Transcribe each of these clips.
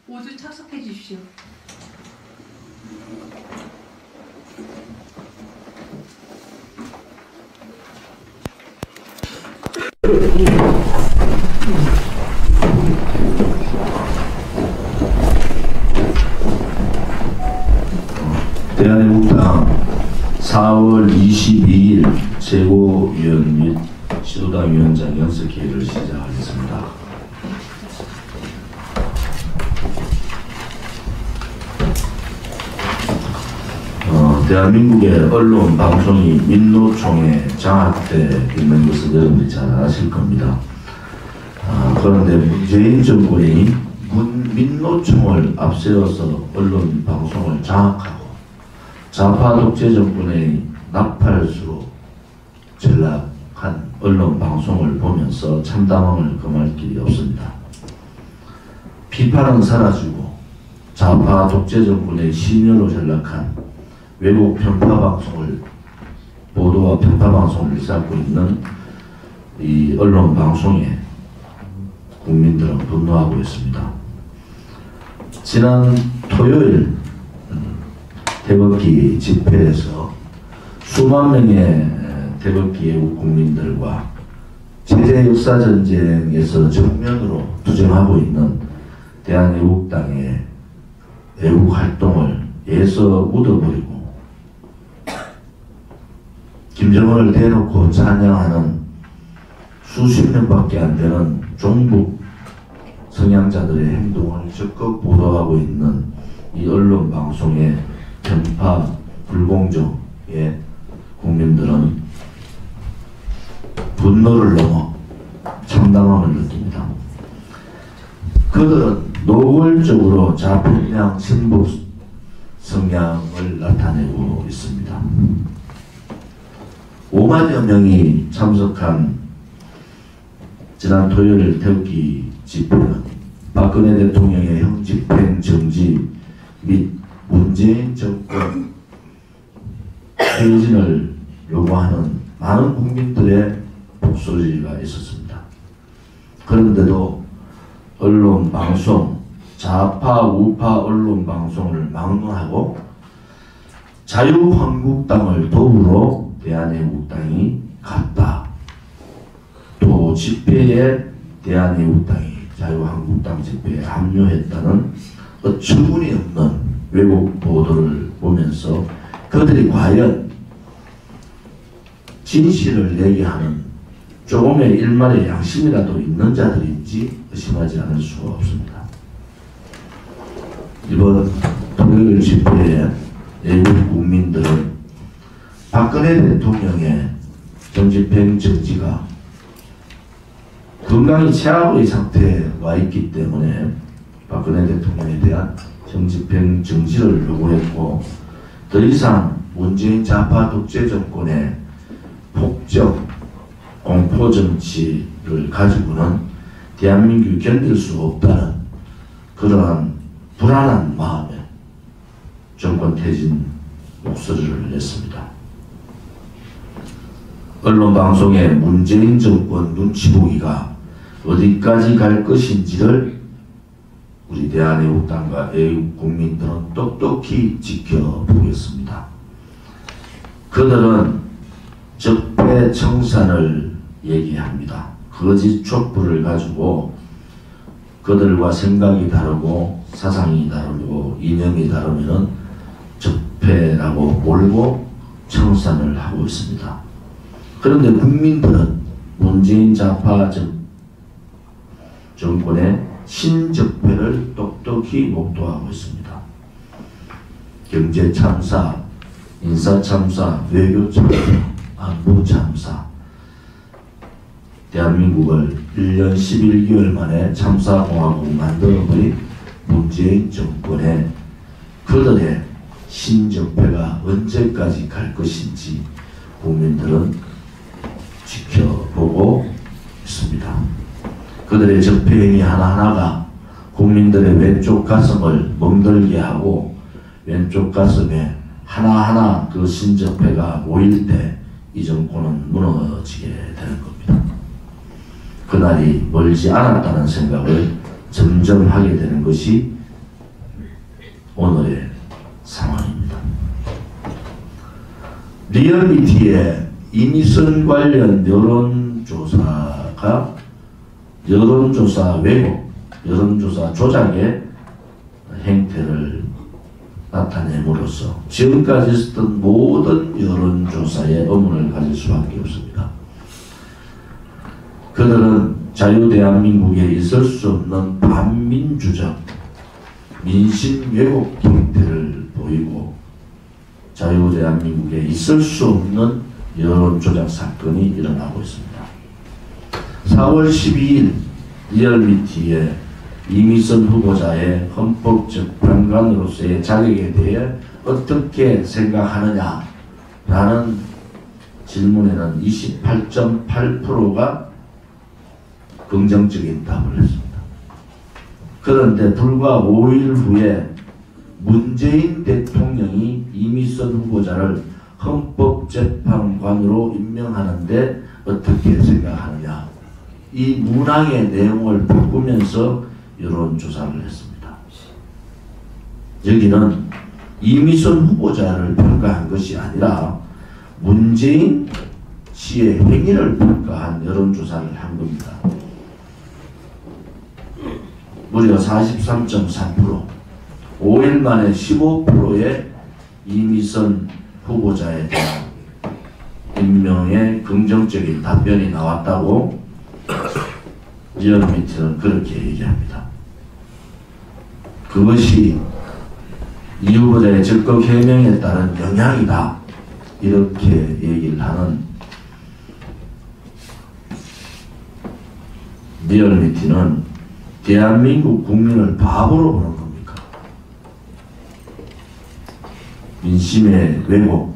모두 착석해 주십시오. 대한민국당 4월 22일 최고위원 및 시도당위원장 연설회의를 시작하겠습니다. 대한민국의 언론 방송이 민노총에 장악돼 있는 것을 여러분들이 잘 아실 겁니다. 그런데 문재인 정권이 민노총을 앞세워서 언론 방송을 장악하고 좌파 독재 정권의 나팔수로 전락한 언론 방송을 보면서 참담함을 금할 길이 없습니다. 비판은 사라지고 좌파 독재 정권의 신여로 전락한 외국 편파방송을 보도와 편파방송을 일삼고 있는 이 언론 방송에 국민들은 분노하고 있습니다. 지난 토요일 태극기 집회에서 수만 명의 태극기 애국 국민들과 제재 역사 전쟁에서 정면으로 투쟁하고 있는 대한애국당의 애국 활동을 예서 묻어버리고 김정은을 대놓고 찬양하는 수십 명밖에 안 되는 종북 성향자들의 행동을 적극 보도하고 있는 이 언론 방송의 편파 불공정에 국민들은 분노를 넘어 참담함을 느낍니다. 그들은 노골적으로 좌편향 진보 성향을 나타내고 있습니다. 5만여 명이 참석한 지난 토요일 태극기 집회는 박근혜 대통령의 형집행 정지 및 문재인 정권 퇴진을 요구하는 많은 국민들의 목소리가 있었습니다. 그런데도 언론 방송, 좌파 우파 언론 방송을 막론하고 자유한국당을 도우러 대한애국당이 갔다. 또 집회에 대한애국당이 자유한국당 집회에 합류했다는 어처구니 없는 외국 보도를 보면서 그들이 과연 진실을 얘기하는 조금의 일말의 양심이라도 있는 자들인지 의심하지 않을 수가 없습니다. 이번 토요일 집회에 애국 국민들은 박근혜 대통령의 정집행 정지가 건강이 최악의 상태에 와 있기 때문에 박근혜 대통령에 대한 정집행 정지를 요구했고, 더 이상 문재인 좌파 독재 정권의 폭정, 공포 정치를 가지고는 대한민국이 견딜 수 없다는 그러한 불안한 마음에 정권 퇴진 목소리를 냈습니다. 언론 방송에 문재인 정권 눈치 보기가 어디까지 갈 것인지를 우리 대한애국당과 애국 국민들은 똑똑히 지켜보겠습니다. 그들은 적폐청산을 얘기합니다. 거짓 촛불을 가지고 그들과 생각이 다르고 사상이 다르고 이념이 다르면은 적폐라고 몰고 청산을 하고 있습니다. 그런데 국민들은 문재인 좌파 정권의 신적폐를 똑똑히 목도하고 있습니다. 경제 참사, 인사 참사, 외교 참사, 안보 참사, 대한민국을 1년 11개월 만에 참사공화국 만들어버린 문재인 정권의 그들의 신적폐가 언제까지 갈 것인지 국민들은 지켜보고 있습니다. 그들의 적폐행위 하나하나가 국민들의 왼쪽 가슴을 멍들게 하고 왼쪽 가슴에 하나하나 그 신적폐가 모일 때 이 정권은 무너지게 되는 겁니다. 그날이 멀지 않았다는 생각을 점점 하게 되는 것이 오늘의 상황입니다. 리얼미티의 이미선 관련 여론조사가 여론조사 왜곡, 여론조사 조작의 행태를 나타냄으로써 지금까지 있었던 모든 여론조사에 의문을 가질 수밖에 없습니다. 그들은 자유대한민국에 있을 수 없는 반민주적 민심 왜곡 행태를 보이고 자유대한민국에 있을 수 없는 여론조작 사건이 일어나고 있습니다. 4월 12일 리얼미티의 이미선 후보자의 헌법재판관으로서의 자격에 대해 어떻게 생각하느냐라는 질문에는 28.8%가 긍정적인 답을 했습니다. 그런데 불과 5일 후에 문재인 대통령이 이미선 후보자를 헌법재판관으로 임명하는데 어떻게 생각하느냐, 이 문항의 내용을 바꾸면서 여론조사를 했습니다. 여기는 이미선 후보자를 평가한 것이 아니라 문재인 씨의 행위를 평가한 여론조사를 한 겁니다. 무려 43.3%, 5일 만에 15%의 이미선 후보자에 대한 임명에 긍정적인 답변이 나왔다고 리얼미티는 그렇게 얘기합니다. 그것이 이 후보자의 적극 해명에 따른 영향이다, 이렇게 얘기를 하는 리얼미티는 대한민국 국민을 바보로 보는 겁니까? 민심의 왜곡,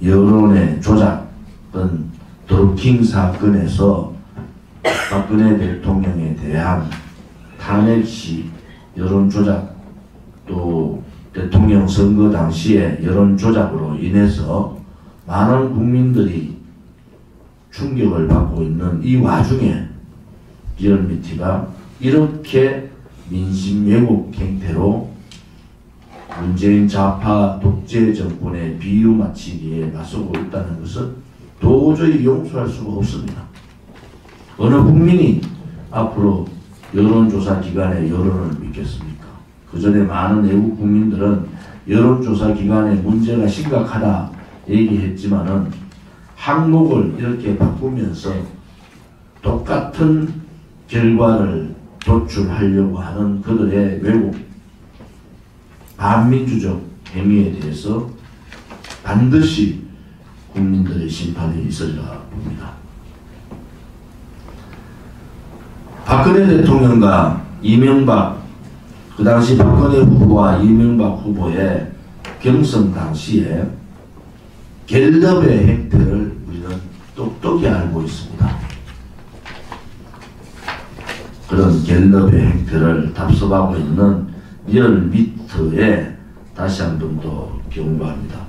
여론의 조작은 드루킹 사건에서 박근혜 대통령에 대한 탄핵 시 여론 조작, 또 대통령 선거 당시에 여론 조작으로 인해서 많은 국민들이 충격을 받고 있는 이 와중에 리얼미티가 이렇게 민심 왜곡 행태로 문재인 좌파 독재 정권의 비유 맞추기에 나서고 있다는 것은 도저히 용서할 수가 없습니다. 어느 국민이 앞으로 여론조사 기관의 여론을 믿겠습니까? 그 전에 많은 외국 국민들은 여론조사 기관의 문제가 심각하다 얘기했지만은 항목을 이렇게 바꾸면서 똑같은 결과를 도출하려고 하는 그들의 왜곡, 반민주적 행위에 대해서 반드시 국민들의 심판이 있으리라 봅니다. 박근혜 대통령과 이명박, 그 당시 박근혜 후보와 이명박 후보의 경선 당시에 갤럽의 행태를 우리는 똑똑히 알고 있습니다. 그런 갤럽의 행태를 답습하고 있는 리얼미터에 다시 한 번 더 경고합니다.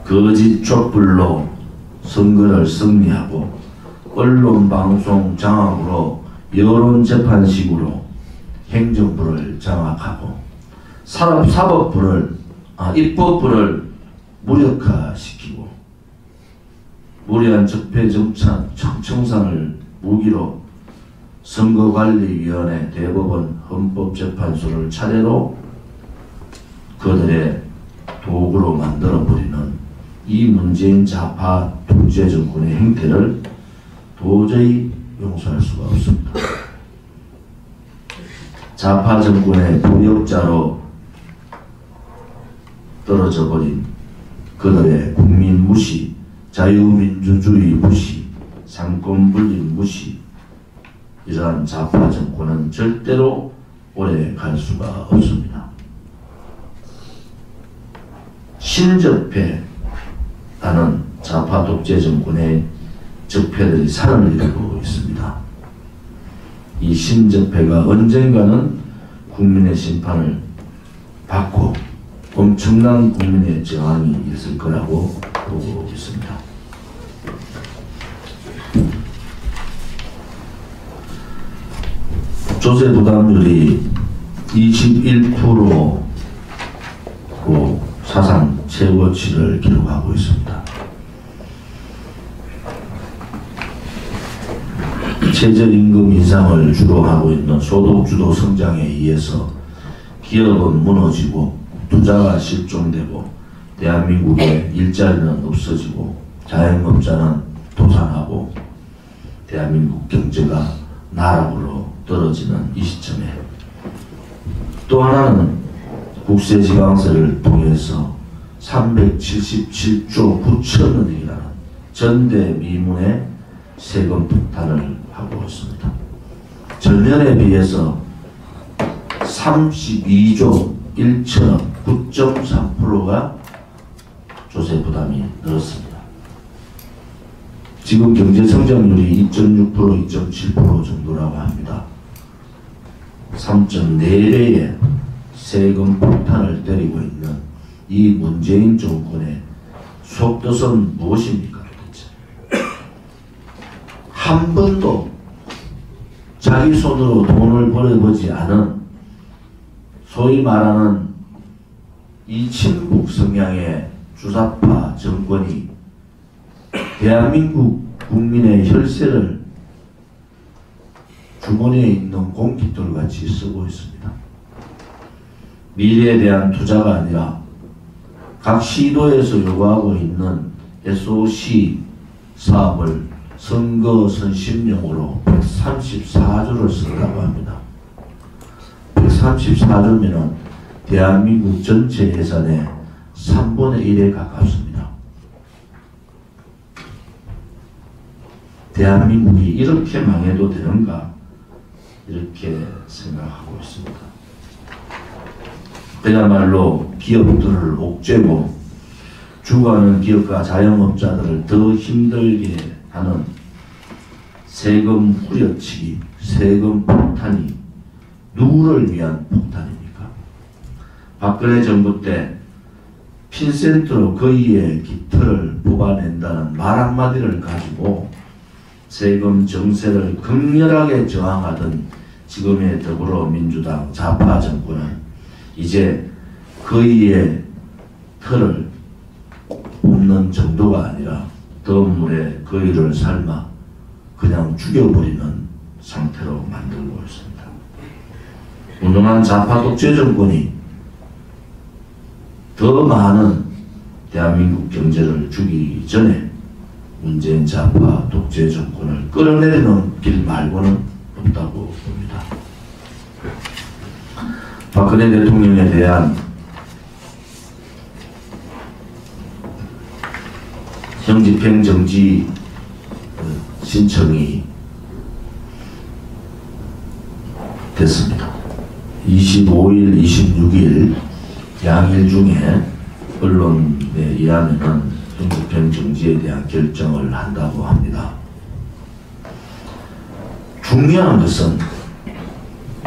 거짓 촛불로 선거를 승리하고 언론방송 장악으로 여론재판식으로 행정부를 장악하고 입법부를 무력화시키고 무리한 적폐청산을 무기로 선거관리위원회, 대법원, 헌법재판소를 차례로 그들의 도구로 만들어버리는 이 문재인 좌파 독재 정권의 행태를 도저히 용서할 수가 없습니다. 좌파 정권의 부역자로 떨어져 버린 그들의 국민 무시, 자유민주주의 무시, 상권분립 무시, 이러한 좌파 정권은 절대로 오래 갈 수가 없습니다. 신적폐라는 좌파 독재 정권의 적폐들이 살을 이루고 있습니다. 이 신적폐가 언젠가는 국민의 심판을 받고 엄청난 국민의 저항이 있을 거라고 보고 있습니다. 조세 부담률이 21%로 사상 최고치를 기록하고 있습니다. 최저임금 인상을 주로 하고 있는 소득주도 성장에 의해서 기업은 무너지고 투자가 실종되고 대한민국의 일자리는 없어지고 자영업자는 도산하고 대한민국 경제가 나락으로 떨어지는 이 시점에 또 하나는 국세지방세를 통해서 377조 9천 원이라는 전대미문의 세금 폭탄을 하고 있습니다. 전년에 비해서 32조 1천억 9.3%가 조세 부담이 늘었습니다. 지금 경제 성장률이 2.6% 2.7% 정도라고 합니다. 3.4배의 세금 폭탄을 때리고 있는 이 문재인 정권의 속뜻은 무엇입니까? 도대체 한 번도 자기 손으로 돈을 벌어보지 않은 소위 말하는 이 친북 성향의 주사파 정권이 대한민국 국민의 혈세를 주머니에 있는 공깃돌같이 쓰고 있습니다. 미래에 대한 투자가 아니라 각 시도에서 요구하고 있는 SOC 사업을 선거 선심용으로 134조를 쓴다고 합니다. 134조면은 대한민국 전체 예산의 3분의 1에 가깝습니다. 대한민국이 이렇게 망해도 되는가 이렇게 생각하고 있습니다. 그야말로 기업들을 옥죄고 죽어가는 기업과 자영업자들을 더 힘들게 하는 세금 후려치기, 세금 폭탄이 누구를 위한 폭탄입니까? 박근혜 정부 때 핀센트로 거의의 깃털을 뽑아낸다는 말 한마디를 가지고 세금 정세를 극렬하게 저항하던 지금의 더불어민주당 좌파 정권은 이제 거의의 털을 뽑는 정도가 아니라 더운 물에 거의를 삶아 그냥 죽여버리는 상태로 만들고 있습니다. 운동한 좌파 독재 정권이 더 많은 대한민국 경제를 죽이기 전에 문재인 좌파 독재 정권을 끌어내리는 길 말고는 없다고 봅니다. 박근혜 대통령에 대한 형집행정지 신청이 됐습니다. 25일, 26일 양일 중에 언론에 의하면 형집행정지에 대한 결정을 한다고 합니다. 중요한 것은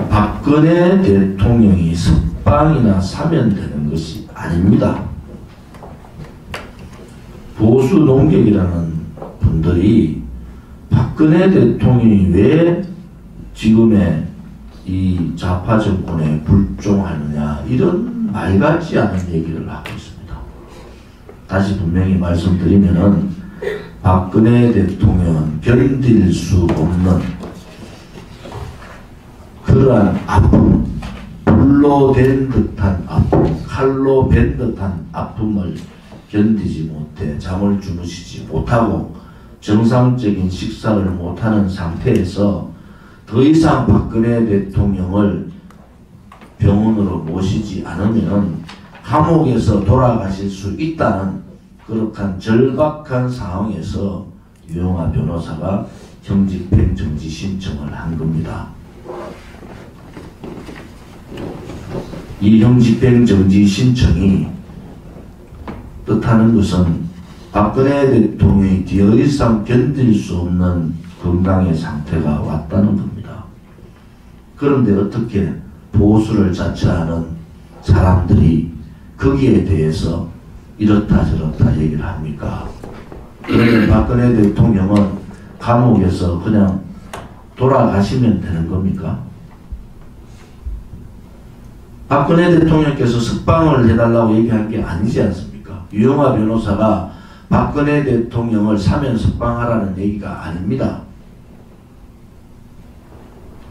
박근혜 대통령이 석방이나 사면되는 것이 아닙니다. 보수 농객이라는 분들이 박근혜 대통령이 왜 지금의 이 좌파 정권에 불종하느냐 이런 말 같지 않은 얘기를 하고 있습니다. 다시 분명히 말씀드리면은 박근혜 대통령은 견딜 수 없는 그러한 아픔, 불로 된 듯한 아픔, 칼로 벤 듯한 아픔을 견디지 못해 잠을 주무시지 못하고 정상적인 식사를 못하는 상태에서 더 이상 박근혜 대통령을 병원으로 모시지 않으면 감옥에서 돌아가실 수 있다는 그렇게 절박한 상황에서 유영하 변호사가 형집행정지 신청을 한 겁니다. 이 형집행정지 신청이 뜻하는 것은 박근혜 대통령이 더 이상 견딜 수 없는 건강의 상태가 왔다는 겁니다. 그런데 어떻게 보수를 자처하는 사람들이 거기에 대해서 이렇다 저렇다 얘기를 합니까? 그런데 박근혜 대통령은 감옥에서 그냥 돌아가시면 되는 겁니까? 박근혜 대통령께서 석방을 해달라고 얘기한 게 아니지 않습니까? 유영하 변호사가 박근혜 대통령을 사면 석방하라는 얘기가 아닙니다.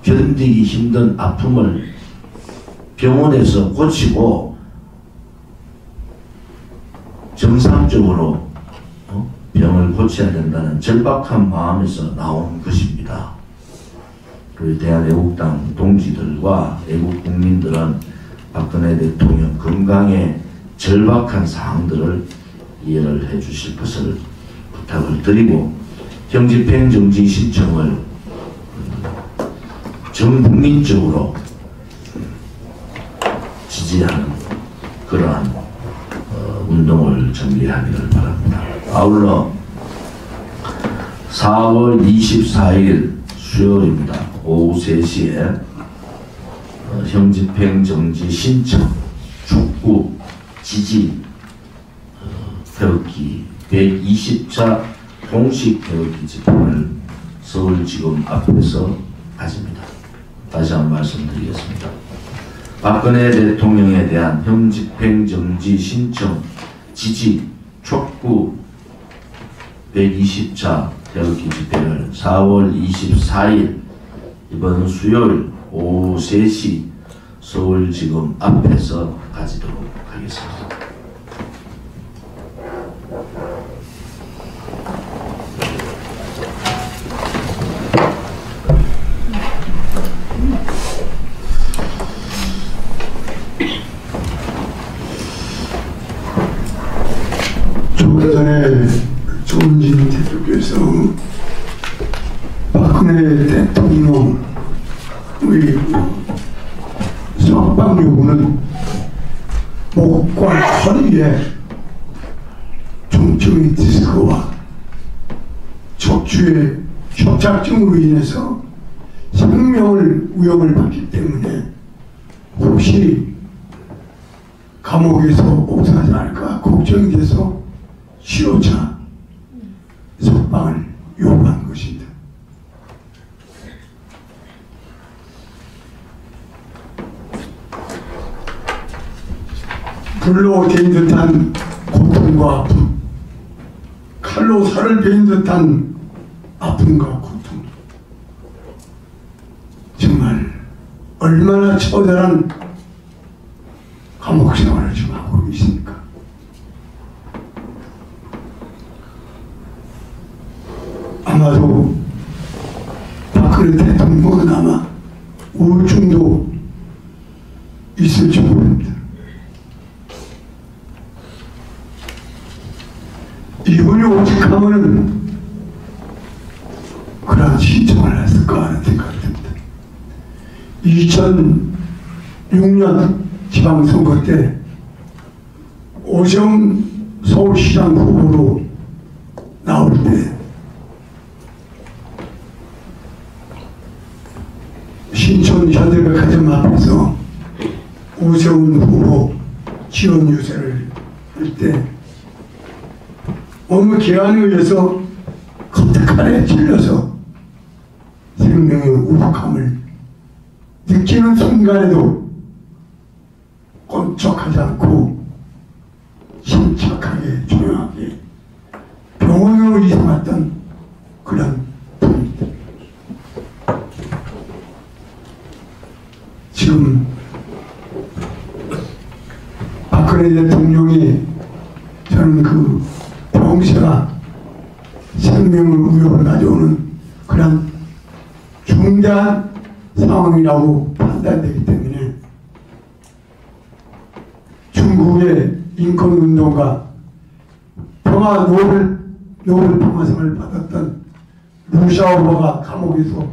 견디기 힘든 아픔을 병원에서 고치고 정상적으로 병을 고쳐야 된다는 절박한 마음에서 나온 것입니다. 우리 대한애국당 동지들과 애국 국민들은 박근혜 대통령 건강에 절박한 사항들을 이해를 해 주실 것을 부탁을 드리고, 형집행 정지 신청을 전 국민적으로 지지하는 그러한 운동을 전개하기를 바랍니다. 아울러 4월 24일 수요일입니다. 오후 3시에 형집행 정지 신청 촉구 지지 태극기 120차 공식 태극기 집회를 서울지검 앞에서 가집니다. 다시 한번 말씀드리겠습니다. 박근혜 대통령에 대한 형집행 정지 신청 지지 촉구 120차 태극기 집회를 4월 24일 이번 수요일 오후 3시 서울지검 앞에서 가지도록 하겠습니다. 조금 전에 조은진 대표께서 박근혜 대통령의 석방 요구는 목과 허리에 중증의 디스크와 척추의 협착증으로 인해서 생명을 위협을 받기 때문에 혹시 감옥에서 옥사하지 않을까 걱정이 돼서 15차 석방을 요구한 것입니다. 불로 데인 듯한 고통과 아픔, 칼로 살을 베인 듯한 아픔과 고통, 정말 얼마나 처절한 감옥 생활을 지금 하고 계십니까? 아마도 박근혜 대통령은 아마 우울증도 있을지 모릅니다. 이분이 오직 하면은 그런 신청을 했을까 하는 생각이 듭니다. 2006년 지방선거 때 오세훈 서울시장 후보로 나올 때 신촌 현대백화점 앞에서 오세훈 후보 지원 유세를 할 때 어느 계안에 의해서 커튼칼에 찔려서 생명의 우박함을 느끼는 순간에도 꼼짝하지 않고 침착하게 조용하게 병원으로 이송했던 그런 분입니다. 지금 박근혜 대통령이 저는 그 병세가 생명을 위협을 가져오는 그런 중대한 상황이라고 판단되기 때문에 중국의 인권운동가 평화 노벨 평화상을 받았던 루샤오버가 감옥에서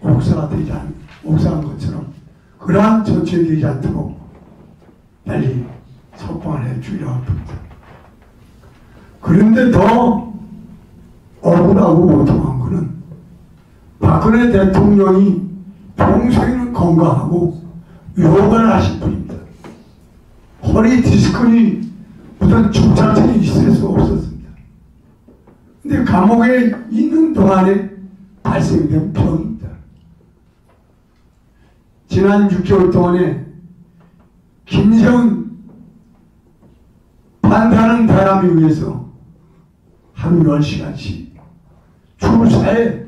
옥사한 것처럼 그러한 전체되지 않도록 빨리 석방을 해주려고 합니다. 그런데 더 억울하고 고통한 것은 박근혜 대통령이 평소에는 건강하고 요가를 하신 분입니다. 허리 디스크니 무슨 축자증이 있을 수 없었습니다. 근데 감옥에 있는 동안에 발생된 병입니다. 지난 6개월 동안에 김세훈 판단하는 바람에 의해서 하루 10시간씩 주사에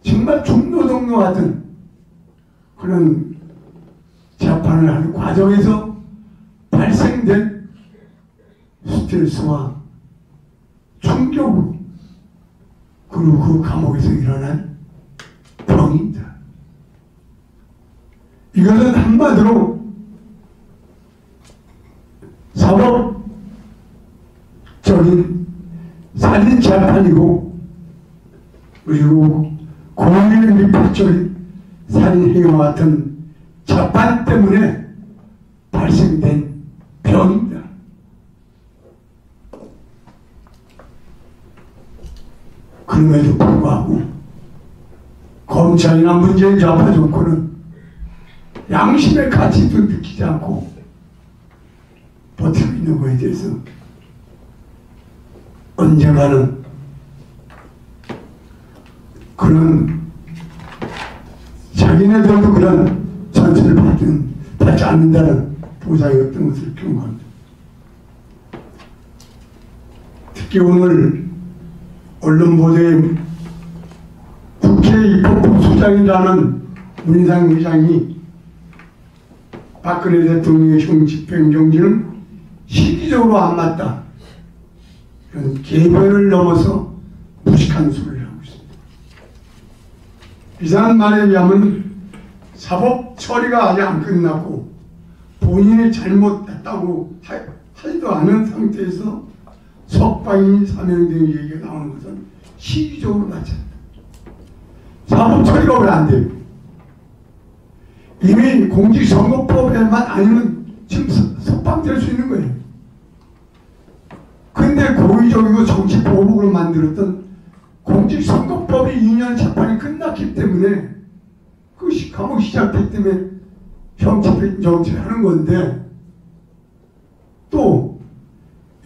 정말 중노동료 같은 그런 재판을 하는 과정에서 발생된 스트레스와 충격, 그리고 그 감옥에서 일어난 병입니다. 이것은 한마디로 사법적인 살인 재판이고, 그리고 공인의 미필적인 살인 행위와 같은 재판 때문에 발생된 병입니다. 그럼에도 불구하고 검찰이나 문재인 좌파 정권은 양심의 가치도 느끼지 않고 버티고 있는 것에 대해서 언젠가는 그런 자기네들도 그런 전체를 받지 않는다는 보장이 어떤 것을 경고합니다. 특히 오늘 언론 보도에 국회 입법부 수장이라는 문희상 의장이 박근혜 대통령의 형 집행정지는 시기적으로 안 맞다, 이런 개별을 넘어서 무식한 소리를 하고 있습니다. 이상한 말에 의하면 사법 처리가 아직 안 끝났고 본인이 잘못했다고 하지도 않은 상태에서 석방이 사명 등 얘기가 나오는 것은 시기적으로 맞지 않다. 사법 처리가 왜 안 돼요? 이미 공직선거법에만 아니면 지금 석방될 수 있는 거예요. 근데 고의적이고 정치 보복으로 만들었던 공직선거법이 2년 재판이 끝났기 때문에 그 감옥 시작됐기 때문에 정치하는 건데, 또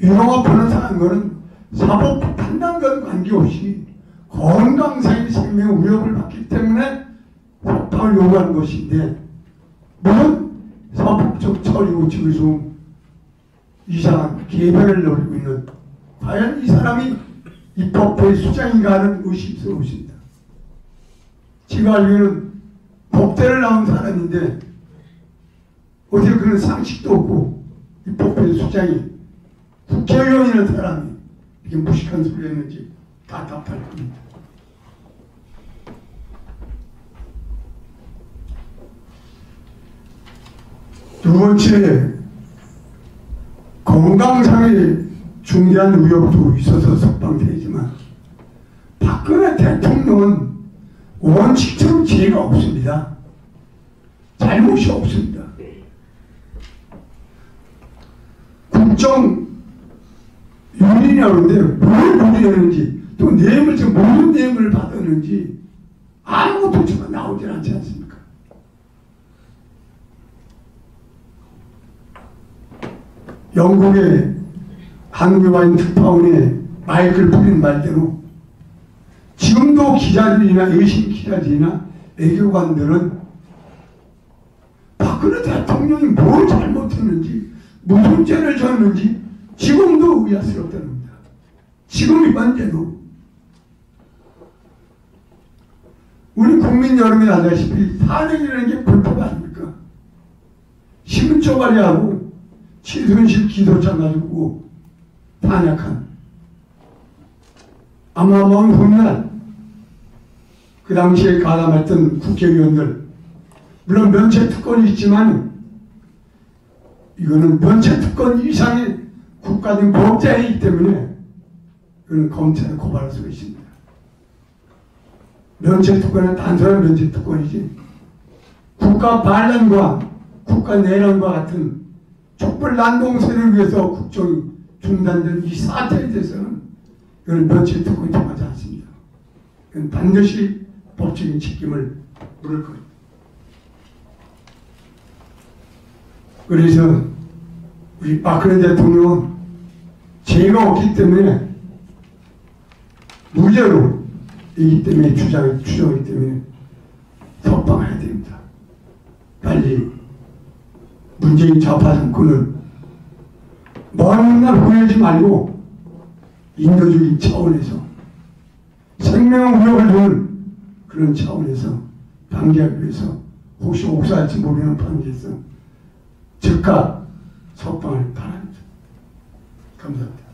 유영아 변호사라는 거는 사법 판단과 관계없이 건강상의 생명 위협을 받기 때문에 석방을 요구하는 것인데, 물론 사법적 처리고 지금서 이상한 개별을 노리고 있는, 과연 이 사람이 입법부의 수장인가 하는 의심스러우십니다. 제가 알기로는 법대를 나온 사람인데 어떻게 그런 상식도 없고 입법부의 수장이 국회의원이라는 사람이 이렇게 무식한 소리 했는지 답답할 겁니다. 두 번째, 건강상의 중대한 위협도 있어서 석방되지만 박근혜 대통령은 원칙적으로 죄가 없습니다. 잘못이 없습니다. 국정 윤리냐는데 뭘 윤리했는지, 또 뇌물, 모든 뇌물을 받았는지 아무것도 지금 나오질 않지 않습니까? 영국의 한국에 와 있는 특파원의 마이클 프린 말대로 지금도 기자들이나 외신 기자들이나 외교관들은 박근혜 대통령이 뭘 잘못했는지, 무슨 죄를 졌는지 지금도 의아스럽다는 겁니다. 지금 현재도. 우리 국민 여러분이 아다시피 탄핵이라는 게 불법 아닙니까? 시민초발이하고 최순실 기소차 가지고 탄핵한 어마어마한 훗날 그 당시에 가담했던 국회의원들, 물론 면책특권이 있지만 이거는 면책특권 이상의 국가적인 범죄이기 때문에 이거는 검찰에 고발할 수가 있습니다. 면책특권은 단순한 면책특권이지 국가 반란과 국가 내란과 같은 촛불 난동세를 위해서 국정이 중단된 이 사태에 대해서는 이건 면책특권이 통하지 않습니다. 이건 반드시 법적인 책임을 물을 겁니다. 그래서 우리 박근혜 대통령은 죄가 없기 때문에 무죄로 이기 때문에 추정이기 때문에 석방해야 됩니다. 빨리 문재인 좌파 정권은 먼 날 후회하지 말고 인도적인 차원에서 생명 위협을 주는 그런 차원에서 방지하기 위해서 혹시 옥사할지 모르는 판결에서 즉각 석방을 바랍니다. 감사합니다.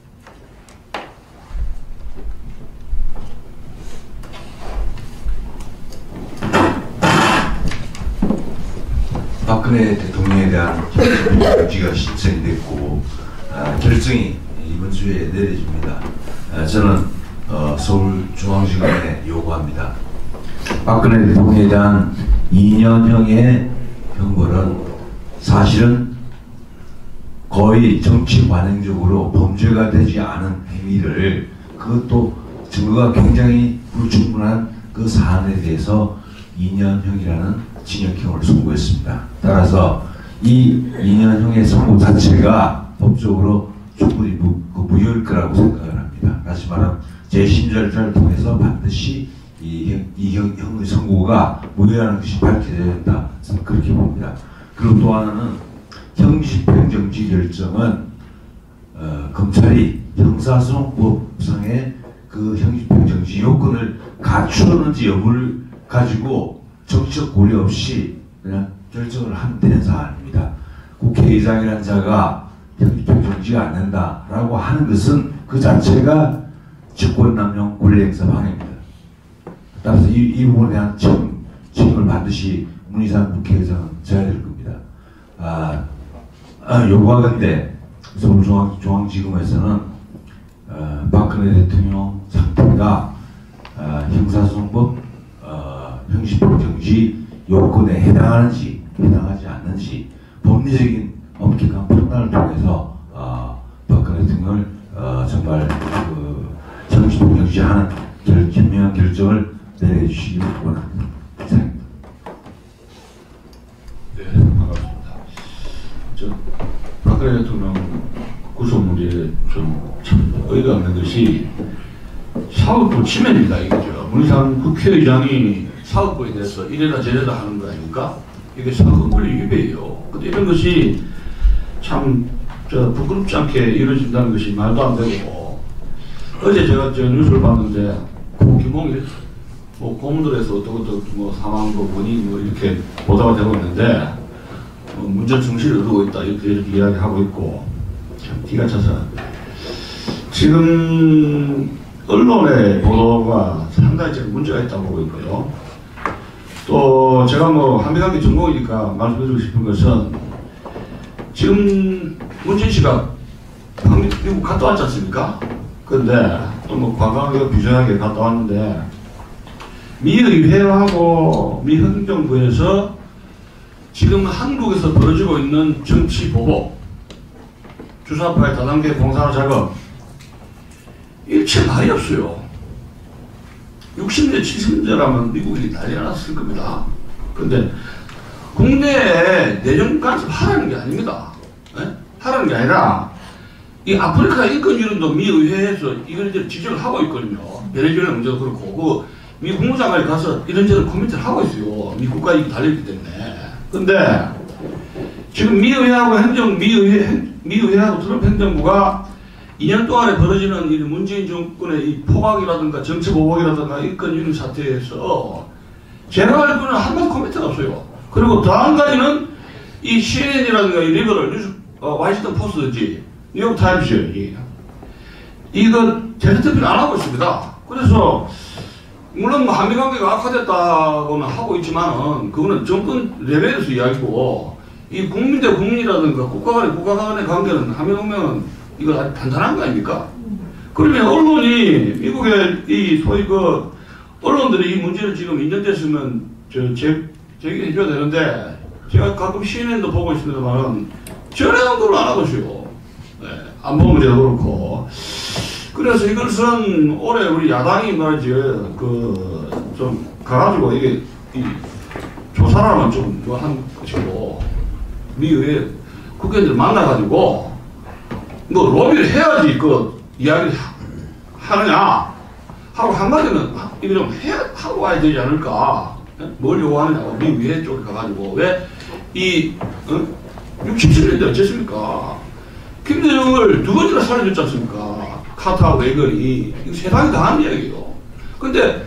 박근혜 대통령에 대한 정지가 신청이 됐고 결정이 이번 주에 내려집니다. 저는 서울중앙지검에 요구합니다. 박근혜 대통령에 대한 2년형의 형벌은 사실은 거의 정치 관행적으로 범죄가 되지 않은 행위를, 그것도 증거가 굉장히 불충분한 그 사안에 대해서 2년형이라는 징역형을 선고했습니다. 따라서 이 2년형의 선고 자체가 법적으로 충분히 무효일 거라고 생각을 합니다. 다시 말하면 제10절을 통해서 반드시 이 형의 선고가 무효라는 것이 밝혀져야 된다, 그렇게 봅니다. 그리고 또 하나는 형집행정지 결정은 검찰이 형사소송법상의 그 형집행정지 요건을 갖추었는지 여부를 가지고 정치적 고려 없이 그냥 결정을 하면 되는 사안입니다. 국회의장이라는 자가 형집행정지가 안 된다라고 하는 것은 그 자체가 직권남용 권리행사 방해입니다. 따라서 이 부분에 대한 책임을 반드시 문희상 국회의장은 져야 될 겁니다. 요구하건대 서울중앙지검에서는 박근혜 대통령 상태가 형사소송법 형식정지 요건에 해당하는지 해당하지 않는지 법리적인 엄격한 판단을 통해서 박근혜 대통령을 정말 형식정지하는 현명한 결정을 내려주시기 원합니다. 네, 반갑습니다. 박근혜 대통령 구속 문제에 참 어이가 없는 것이 사법부 침해입니다. 이거죠. 문희상 국회의장이 사법부에 대해서 이래라 저래라 하는 거 아닙니까? 이게 사법 권리 위배예요. 근데 이런 것이 참 부끄럽지 않게 이루어진다는 것이 말도 안 되고, 어제 제가 뉴스를 봤는데 김홍일 고문들에서 어떻게 사망 원인 이렇게 보도가 되고 있는데 문제 중실을 두고 있다 이렇게 이야기하고 있고, 참 기가 차서 지금 언론의 보도가 상당히 지금 문제가 있다고 보고 있고요. 또 제가 한미관계 전공이니까 말씀드리고 싶은 것은, 지금 문재인 씨가 미국 갔다 왔지 않습니까? 근데 또 관광객 비전하게 갔다 왔는데 미 의회하고 미 행정부에서 지금 한국에서 벌어지고 있는 정치 보복, 주사파의 다단계 공사 작업 일체 말이 없어요. 60년, 70년대라면 미국이 난리가 났을 겁니다. 근데 국내에 내정 간섭 하라는 게 아닙니다. 네? 하라는 게 아니라 이 아프리카 인권유린도 미 의회에서 이런저런 지적을 하고 있거든요. 베네수엘라 문제도 그렇고 미 국무장관이 가서 이런저런 코멘트를 하고 있어요. 미 국가 이익이 달려있기 때문에. 근데 지금 미의회하고 미의회하고 트럼프 행정부가 2년 동안에 벌어지는 이 문재인 정권의 이 포각이라든가 정치 보복이라든가 인권유린 사태에서 제가 알고는 한마디 코멘트가 없어요. 그리고 더 한 가지는 이 CNN이라든가 이 리버럴 뉴스, 와시턴 포스트지, 뉴욕 타임즈 이거 제대 투표를 안 하고 있습니다. 그래서 물론 한미 관계가 악화됐다고는 하고 있지만은 그거는 정권 레벨에서 이야기고, 이 국민 대 국민이라든가 국가 간의 관계는 한미 동맹은 이거 아주 단단한 거 아닙니까? 그러면 언론이 미국의 이 소위 그 언론들이 이 문제를 지금 인정됐으면 제기해줘야 되는데, 제가 가끔 CNN도 보고 있습니다만은 전혀 그걸 안 하고 있어요. 네, 안보 문제도 그렇고. 그래서 이것은 올해 우리 야당이 말이지 좀 가가지고 이게 조사라면 좀 한 것이고, 미의회 국회의원들 만나가지고 로비를 해야지 그 이야기를 하느냐 하고 한마디는 이거 좀 하고 와야 되지 않을까. 뭘 요구하느냐고 미의회 쪽에 가가지고 왜 이 60년대 어쨌습니까? 김대중을 2번이나 살려줬지 않습니까? 카터하고 레이건이. 이거 세상이 다 하는 이야기예요. 근데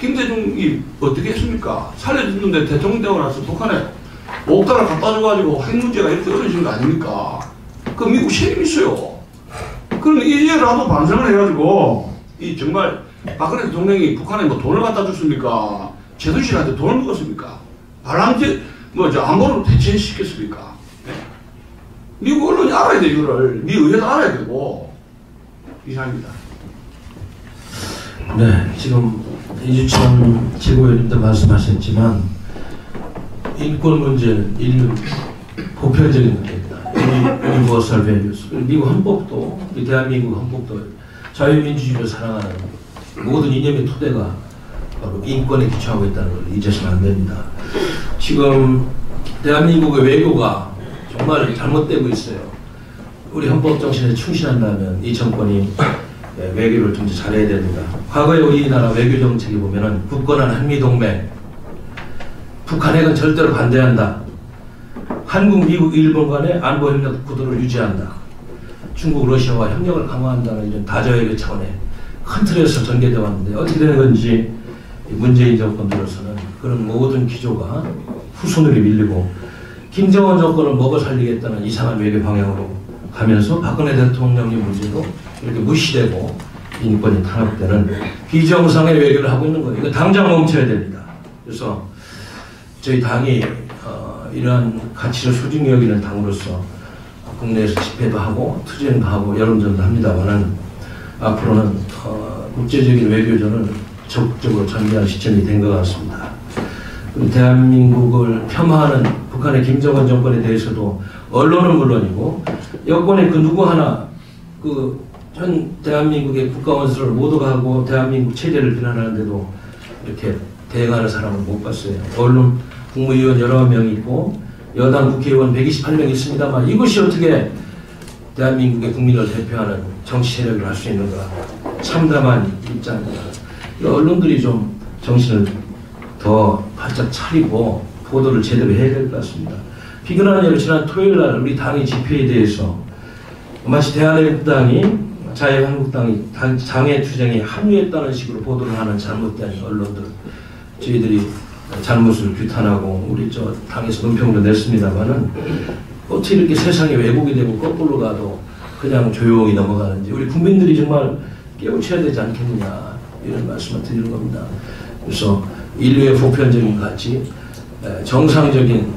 김대중이 어떻게 했습니까? 살려줬는데 대통령 되고 나서 북한에 5억 달러 갖다 줘가지고 핵 문제가 이렇게 어려진 거 아닙니까? 그 미국 책임 있어요. 그럼 이제라도 반성을 해가지고 이 정말 박근혜 대통령이 북한에 뭐 돈을 갖다 줬습니까? 최순실한테 돈을 먹었습니까? 반란죄 뭐저 안보를 대체시켰습니까? 네. 미국 언론이 알아야 돼 이거를. 미 의회도 알아야 되고. 이상입니다. 네, 지금 이주천 최고위원님도 말씀하셨지만 인권 문제는 인류 보편적인 문제입니다. 유니버설 밸류스. 미국 헌법도, 우리 대한민국 헌법도 자유민주주의를 사랑하는 모든 이념의 토대가 바로 인권에 기초하고 있다는 걸 잊으시면 안 됩니다. 지금 대한민국의 외교가 정말 잘못되고 있어요. 우리 헌법 정신에 충실한다면 이 정권이 외교를 좀 더 잘해야 됩니다. 과거에 우리나라 외교 정책에 보면은 굳건한 한미동맹, 북한 핵은 절대로 반대한다. 한국, 미국, 일본 간의 안보 협력 구도를 유지한다. 중국, 러시아와 협력을 강화한다는 이런 다자외교 차원의 큰 틀에서 전개되어 왔는데 어떻게 되는 건지 문재인 정권 들어서는 그런 모든 기조가 후손으로 밀리고 김정은 정권을 먹어 살리겠다는 이상한 외교 방향으로 가면서 박근혜 대통령의 문제도 이렇게 무시되고 인권이 탄압되는 비정상의 외교를 하고 있는 거예요. 이거 당장 멈춰야 됩니다. 그래서 저희 당이 이러한 가치를 소중히 여기는 당으로서 국내에서 집회도 하고 투쟁도 하고 여론전도 합니다만은 앞으로는 국제적인 외교전을 적극적으로 전개할 시점이 된 것 같습니다. 대한민국을 폄하하는 북한의 김정은 정권에 대해서도 언론은 물론이고 여권의 그 누구 하나 전 대한민국의 국가원수를 모독하고 대한민국 체제를 비난하는데도 이렇게 대응하는 사람을 못 봤어요. 언론 국무위원 여러 명이 있고 여당 국회의원 128명 있습니다만 이것이 어떻게 대한민국의 국민을 대표하는 정치 세력을 할 수 있는가. 참담한 입장입니다. 언론들이 좀 정신을 더 바짝 차리고 보도를 제대로 해야 될 것 같습니다. 비근한 예로 지난 토요일 날 우리 당의 집회에 대해서 마치 대한애국당이 자유한국당이 장애 투쟁에 합류했다는 식으로 보도를 하는 잘못된 언론들, 저희들이 잘못을 규탄하고 우리 저 당에서 논평도 냈습니다만은 어떻게 이렇게 세상이 왜곡이 되고 거꾸로 가도 그냥 조용히 넘어가는지 우리 국민들이 정말 깨우쳐야 되지 않겠느냐 이런 말씀을 드리는 겁니다. 그래서 인류의 보편적인 가치, 정상적인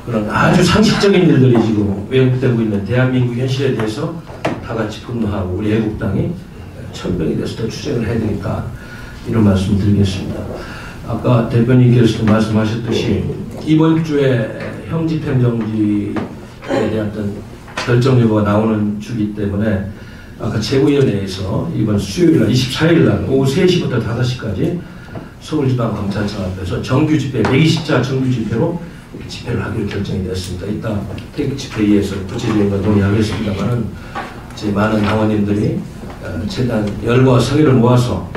그런 아주 상식적인 일들이 지금 왜곡되고 있는 대한민국 현실에 대해서 다 같이 분노하고 우리 애국당이 천병이 돼서 더 투쟁을 해야 되니까 이런 말씀 드리겠습니다. 아까 대표님께서도 말씀하셨듯이 이번 주에 형집행정지에 대한 어떤 결정 여부가 나오는 주기 때문에 아까 최고위원회에서 이번 수요일날 24일날 오후 3시부터 5시까지 서울지방검찰청 앞에서 정규 집회 120자 정규 집회로 집회를 하기로 결정이 되었습니다. 이따 태극 집회에서 구체적인 건 논의하겠습니다만은 제 많은 당원님들이 최대한 열과 성의를 모아서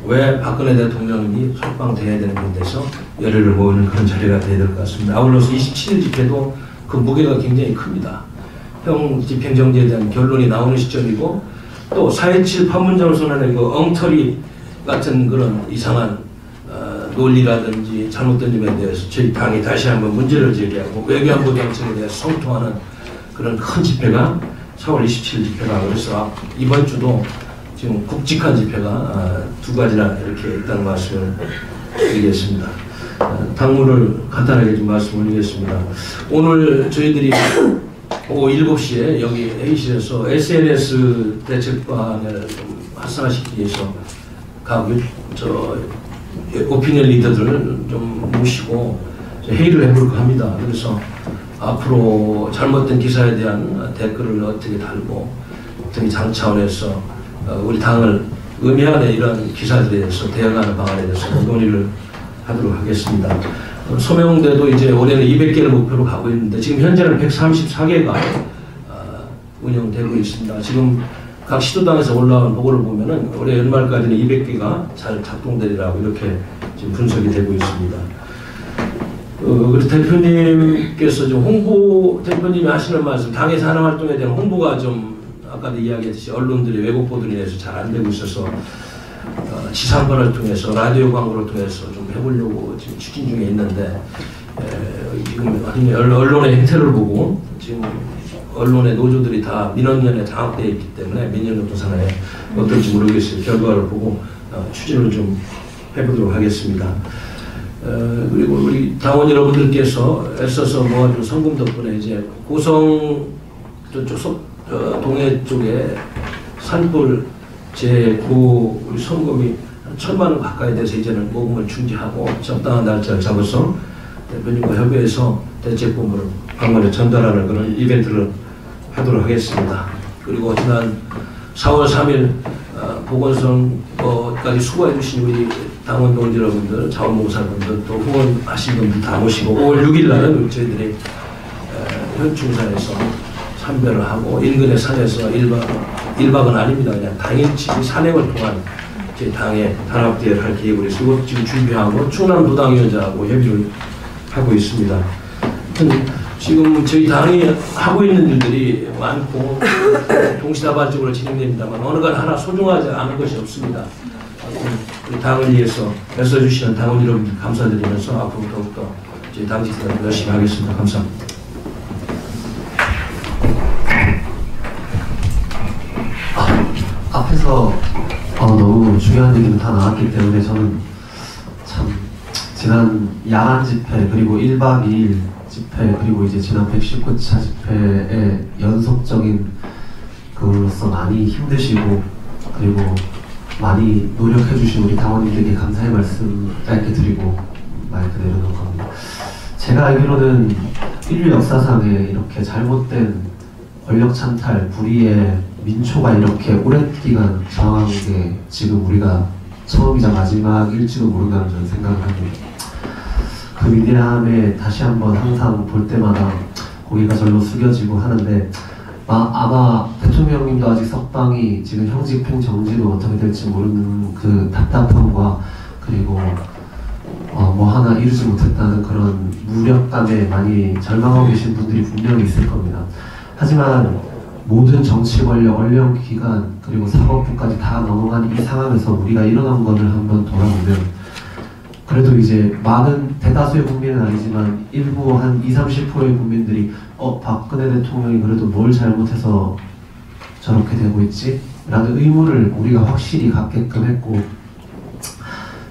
왜 박근혜 대통령이 석방돼야 되는 데서 열의를 모으는 그런 자리가 돼야 될 것 같습니다. 아울러서 27일 집회도 그 무게가 굉장히 큽니다. 형 집행정지에 대한 결론이 나오는 시점이고 또 4.27 판문점을 선언한 그 엉터리 같은 그런 이상한 논리라든지 잘못된 점에 대해서 저희 당이 다시 한번 문제를 제기하고 외교안보 정책에 대해서 성토하는 그런 큰 집회가 4월 27일 집회가 그래서 이번 주도 지금 굵직한 집회가 두 가지나 이렇게 있다는 말씀을 드리겠습니다. 당무를 간단하게 좀 말씀 올리겠습니다. 오늘 저희들이 오후 7시에 여기 회의실에서 SNS 대책반을 좀 활성화시키기 위해서 각 오피니언 리더들을 좀 모시고 회의를 해볼까 합니다. 그래서 앞으로 잘못된 기사에 대한 댓글을 어떻게 달고 어떻게 장 차원에서 우리 당을 의미하는 이런 기사들에 대해서 대응하는 방안에 대해서 논의를 하도록 하겠습니다. 소명대도 이제 올해는 200개를 목표로 가고 있는데 지금 현재는 134개가 운영되고 있습니다. 지금 각 시도당에서 올라온 보고를 보면은 올해 연말까지는 200개가 잘 작동되리라고 이렇게 지금 분석이 되고 있습니다. 우리 대표님께서 좀 대표님이 하시는 말씀, 당의 산업 활동에 대한 홍보가 좀 아까도 이야기했듯이 언론들이 왜곡 보도로 인해서 잘 안 되고 있어서 지상권을 통해서 라디오 광고를 통해서 좀 해보려고 지금 추진 중에 있는데 지금 언론의 행태를 보고 지금 언론의 노조들이 다 민원연에 장악되어 있기 때문에 민원노조 산하에 어떨지 모르겠어요. 결과를 보고 추진을 좀 해보도록 하겠습니다. 그리고 우리 당원 여러분들께서 애써서 모아준 성금 덕분에 이제 고성 저쪽 동해 쪽에 산불 제9 우리 성금이 1,000만 원 가까이 돼서 이제는 모금을 중지하고 적당한 날짜를 잡아서 대표님과 협의해서 대책본부를 방문에 전달하는 그런 이벤트를 하도록 하겠습니다. 그리고 지난 4월 3일 보건선거까지 수고해 주신 우리 당원 동지 여러분들, 자원봉사분들 또 후원하신 분들 다 모시고 5월 6일 날은 저희들이 현충사에서 참배를 하고 인근의 산에서 1박은 아닙니다. 그냥 당일치 산행을 통한 제 당의 단합대회를 할 계획으로 해서 이것 지금 준비하고 충남 도당위원장하고 협의를 하고 있습니다. 지금 저희 당이 하고 있는 일들이 많고 동시다발적으로 진행됩니다만 어느 것 하나 소중하지 않은 것이 없습니다. 우리 당을 위해서 애써주시는 당원 여러분들 감사드리면서 앞으로 더욱더 저희 당 지도를 열심히 하겠습니다. 감사합니다. 앞에서 너무 중요한 얘기는 다 나왔기 때문에 저는 참 지난 야간 집회 그리고 1박 2일 집회 그리고 이제 지난 119차 집회의 연속적인 그로서 많이 힘드시고 그리고 많이 노력해 주신 우리 당원님들께 감사의 말씀 짧게 드리고 마이크 내려놓을 겁니다. 제가 알기로는 인류 역사상에 이렇게 잘못된 권력 찬탈, 불의의 민초가 이렇게 오랜 기간 저항한 게 지금 우리가 처음이자 마지막일지도 모른다는 저는 생각을 합니다. 그 위대함에 다시 한번 항상 볼 때마다 고개가 절로 숙여지고 하는데 아마 대통령님도 아직 석방이 지금 형집행 정지도 어떻게 될지 모르는 그 답답함과 그리고 뭐 하나 이루지 못했다는 그런 무력감에 많이 절망하고 계신 분들이 분명히 있을 겁니다. 하지만 모든 정치 권력, 언론기관 그리고 사법부까지 다 넘어간 이 상황에서 우리가 일어난 것을 한번 돌아보면 그래도 이제 많은 대다수의 국민은 아니지만 일부 한 20-30%의 국민들이 박근혜 대통령이 그래도 뭘 잘못해서 저렇게 되고 있지? 라는 의문을 우리가 확실히 갖게끔 했고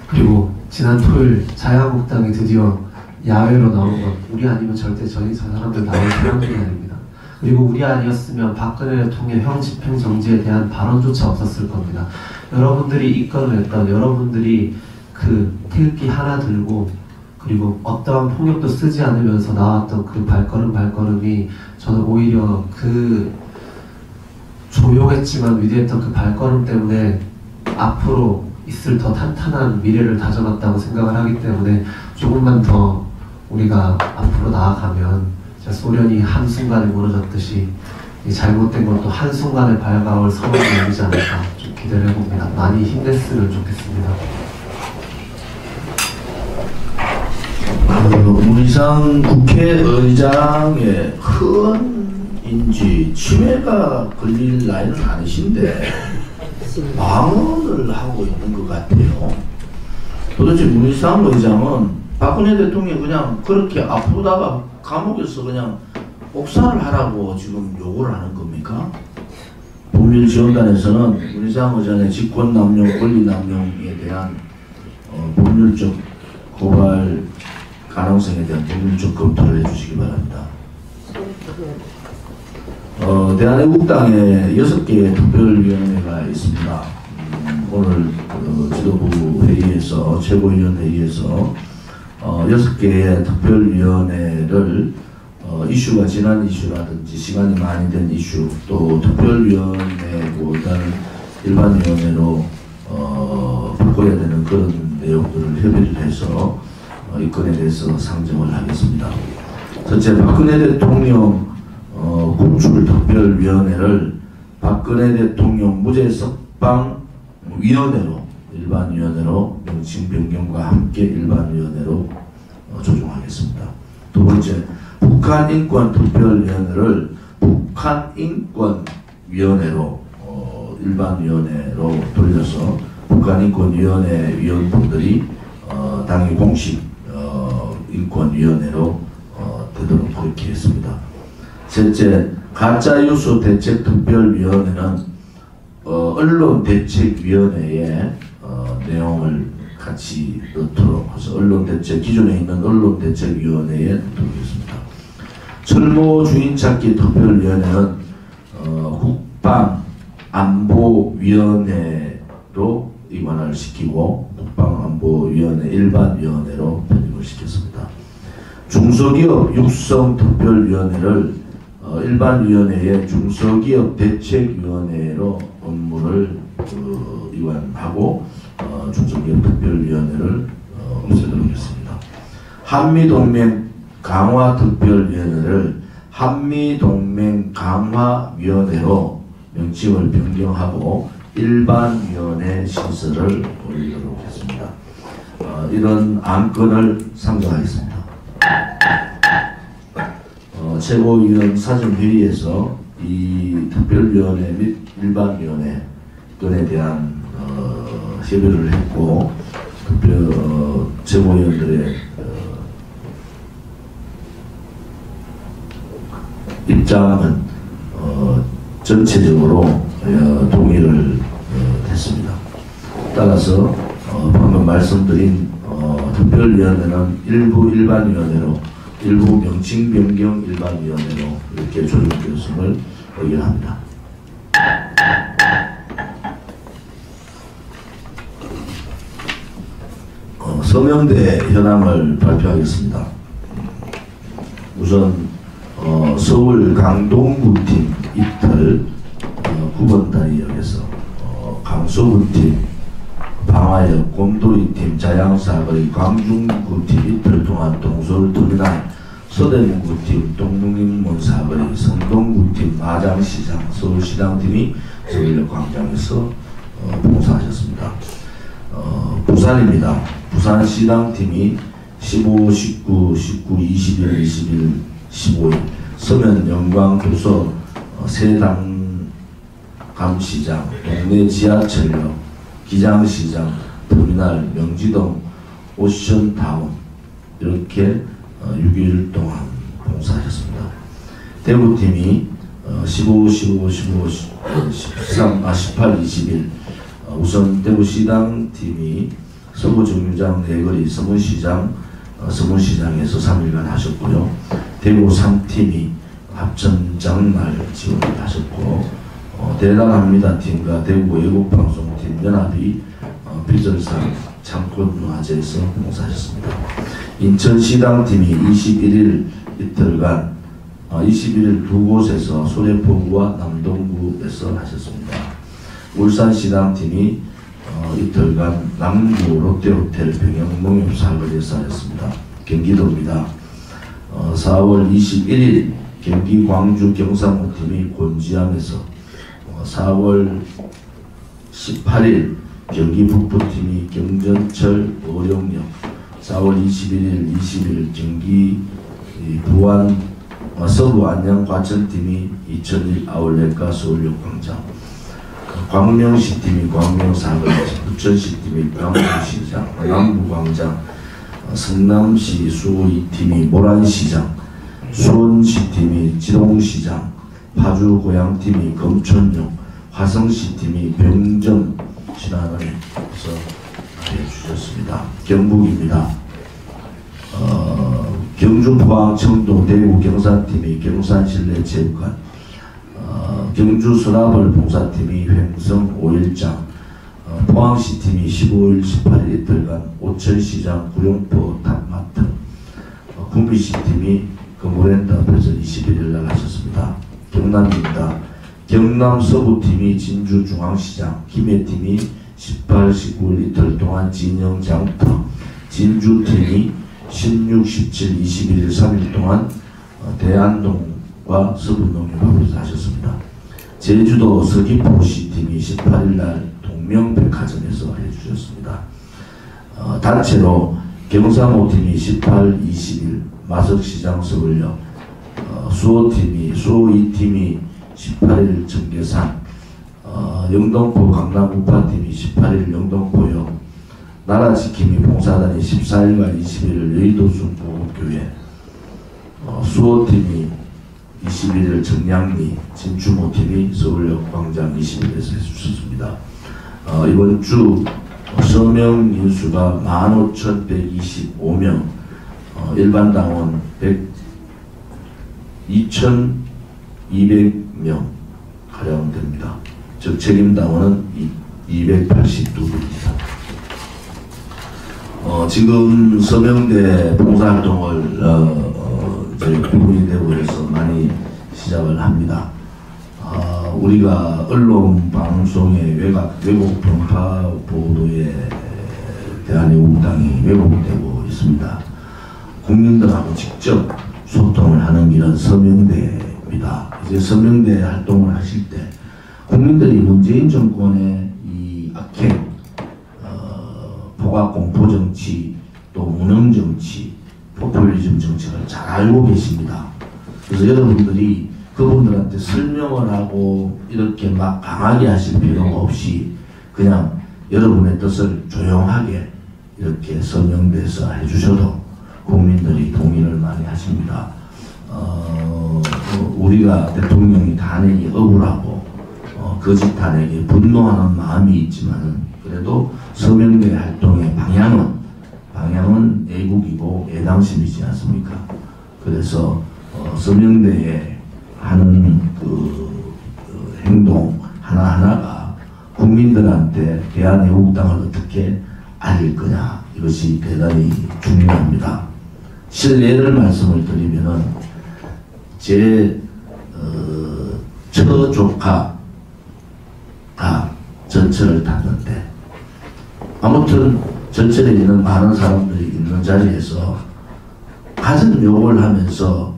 그리고 지난 토요일 자유한국당이 드디어 야외로 나온 건 우리 아니면 절대 저 사람들 나올 사람들이 아닙니다. 그리고 우리 아니었으면 박근혜 대통령 형 집행 정지에 대한 발언조차 없었을 겁니다. 여러분들이 이끌어냈던 여러분들이 그 태극기 하나 들고 그리고 어떠한 폭력도 쓰지 않으면서 나왔던 그 발걸음이 저는 오히려 그 조용했지만 위대했던 그 발걸음 때문에 앞으로 있을 더 탄탄한 미래를 다져놨다고 생각을 하기 때문에 조금만 더 우리가 앞으로 나아가면 소련이 한순간에 무너졌듯이 이 잘못된 것도 한순간에 밝아올 선언이 열리지 않을까 좀 기대를 해봅니다. 많이 힘냈으면 좋겠습니다. 문희상 국회의장의 헌인지 치매가 걸릴 나이는 아니신데 방언을 하고 있는 것 같아요. 도대체 문희상 의장은 박근혜 대통령이 그냥 그렇게 아프다가 감옥에서 그냥 옥살을 하라고 지금 요구를 하는 겁니까? 법률지원단에서는 문희상 의장의 직권남용, 권리남용에 대한 법률적 고발 가능성에 대한 법률적 검토를 해주시기 바랍니다. 대한애국당에 6개의 특별위원회가 있습니다. 오늘 지도부 회의에서 최고위원 회의에서 6개의 특별위원회를 이슈가 지난 이슈라든지 시간이 많이 된 이슈 또 특별위원회보다는 일반위원회로 바꿔야 되는 그런 내용들을 협의를 해서 이 건에 대해서 상정을 하겠습니다. 첫째, 박근혜 대통령 국출특별위원회를 박근혜 대통령 무죄석방위원회로 일반위원회로 명칭 변경과 함께 일반위원회로 조정하겠습니다. 두 번째, 북한인권특별위원회를 북한인권위원회로 일반위원회로 돌려서 북한인권위원회 위원분들이 당의 공식 인권위원회로 되도록 그렇게 했습니다. 셋째, 가짜뉴스 대책특별위원회는 언론대책위원회에 내용을 같이 넣도록 해서 기존에 있는 언론대책위원회에 넣도록 했습니다. 철모 주인찾기 특별위원회는 국방안보위원회로 이관을 시키고 국방안보위원회 일반위원회로 편입을 시켰습니다. 중소기업 육성특별위원회를 일반위원회의 중소기업 대책위원회로 업무를 이관하고 중소기업 특별위원회를 없애도록 했습니다. 한미동맹 강화특별위원회를 한미동맹 강화위원회로 명칭을 변경하고 일반위원회 신설을 올리도록 했습니다. 이런 안건을 상정하겠습니다. 최고위원 사전회의에서 이 특별위원회 및 일반위원회 건에 대한 협의를 했고 최고위원들의 입장은 전체적으로 동의를 했습니다. 따라서 방금 말씀드린 특별위원회는 일부 일반위원회로 일부 명칭 변경 일반위원회로 이렇게 조정되었음을 의견합니다. 서명대 현황을 발표하겠습니다. 우선 서울 강동구팀 이틀 9번 다리역에서 강서구팀 방화역 곰돌이팀 자양사거리 광중구팀 이틀 동안 동서울터미널 서대문구팀 동문인문 사거리 성동구팀 마장시장 서울시장팀이 서울역 광장에서 봉사하셨습니다. 부산입니다. 부산시당팀이 15, 19, 21, 21, 15일 서면 영광교서 세당감시장 동네 지하철역 기장시장 터미널 명지동 오션타운 이렇게 6일 동안 봉사하셨습니다. 대구팀이 15, 15, 15, 18, 20일 우선 대구시당팀이 서구정류장 내거리 서문시장에서 3일간 하셨고요. 대구 3팀이 합천장날 지원을 하셨고 대단합니다 팀과 대구 외국방송팀 연합이 비절상 창권문화제에서 봉사하셨습니다. 인천시당팀이 21일 이틀간 21일 두 곳에서 소래포구와 남동구에서 하셨습니다. 울산시당팀이 이틀간 남구 롯데호텔 병영농협사거리에서 하였습니다. 경기도입니다. 4월 21일 경기 광주 경상도팀이 곤지암에서 4월 18일 경기 북부팀이 경전철 어룡역 4월 21일 20일 경기 부안 서부 안양 과천팀이 2001 아울렛과 서울역 광장 광명시팀이 광명사거리 부천시팀이 광주시장 남부광장 성남시 수호이팀이 모란시장 수원시팀이 지동시장 파주고양팀이 검천역 화성시팀이 병점 신안원에서 해주셨습니다. 경북입니다. 경주 포항 청도 대구 경산팀이 경산실내체육관 경주 서라벌 봉사팀이 횡성 5일장 포항시팀이 15일 18일 이틀간 오천시장 구룡포 탑마트 구미시팀이 금호랜드 앞에서 21일날 하셨습니다. 경남입니다. 경남 서부팀이 진주중앙시장 김해팀이 18, 19일 이틀 동안 진영장터 진주팀이 16, 17, 21일 3일 동안 대안동과 서부농협합에서 하셨습니다. 제주도 서귀포시팀이 18일날 동명백화점에서 해주셨습니다. 단체로 경상호팀이 18, 21 마석시장 서울역, 수호 2팀이 18일 청계산, 영동포 강남우파팀이 18일 영동포역, 나라지킴이 봉사단이 14일과 21일 여의도 순복음교회, 수호팀이 21일 정량리, 진주모팀이 서울역 광장 21일에서 해주셨습니다. 이번 주 서명 인수가 15,125명, 일반 당원 2,200명 가량 됩니다. 즉 책임 당원은 282명입니다. 지금 서명대 봉사활동을 저희 국민대구에서 많이 시작을 합니다. 우리가 언론 방송의 왜곡 편파 보도에 대한애국당이 왜곡되고 있습니다. 국민들하고 직접 소통을 하는 길은 서명대입니다. 이제 서명대 활동을 하실 때 국민들이 문재인 정권의 이 악행, 포괄 공포 정치, 또 무능 정치, 포퓰리즘 정책을 잘 알고 계십니다. 그래서 여러분들이 그분들한테 설명을 하고 이렇게 막 강하게 하실 필요가 없이 그냥 여러분의 뜻을 조용하게 이렇게 서명돼서 해주셔도 국민들이 동의를 많이 하십니다. 우리가 대통령이 탄핵이 억울하고 거짓 탄핵에 분노하는 마음이 있지만 그래도 서명대 활동의 방향은 애국이고 애당심이지 않습니까? 그래서 서명대에 하는 행동 하나하나가 국민들한테 대한애국당을 어떻게 알릴 거냐, 이것이 대단히 중요합니다. 실례를 말씀을 드리면은 제 처조카가 전철을 탔는데, 아무튼 전철에 있는 많은 사람들이 있는 자리에서 가진 욕을 하면서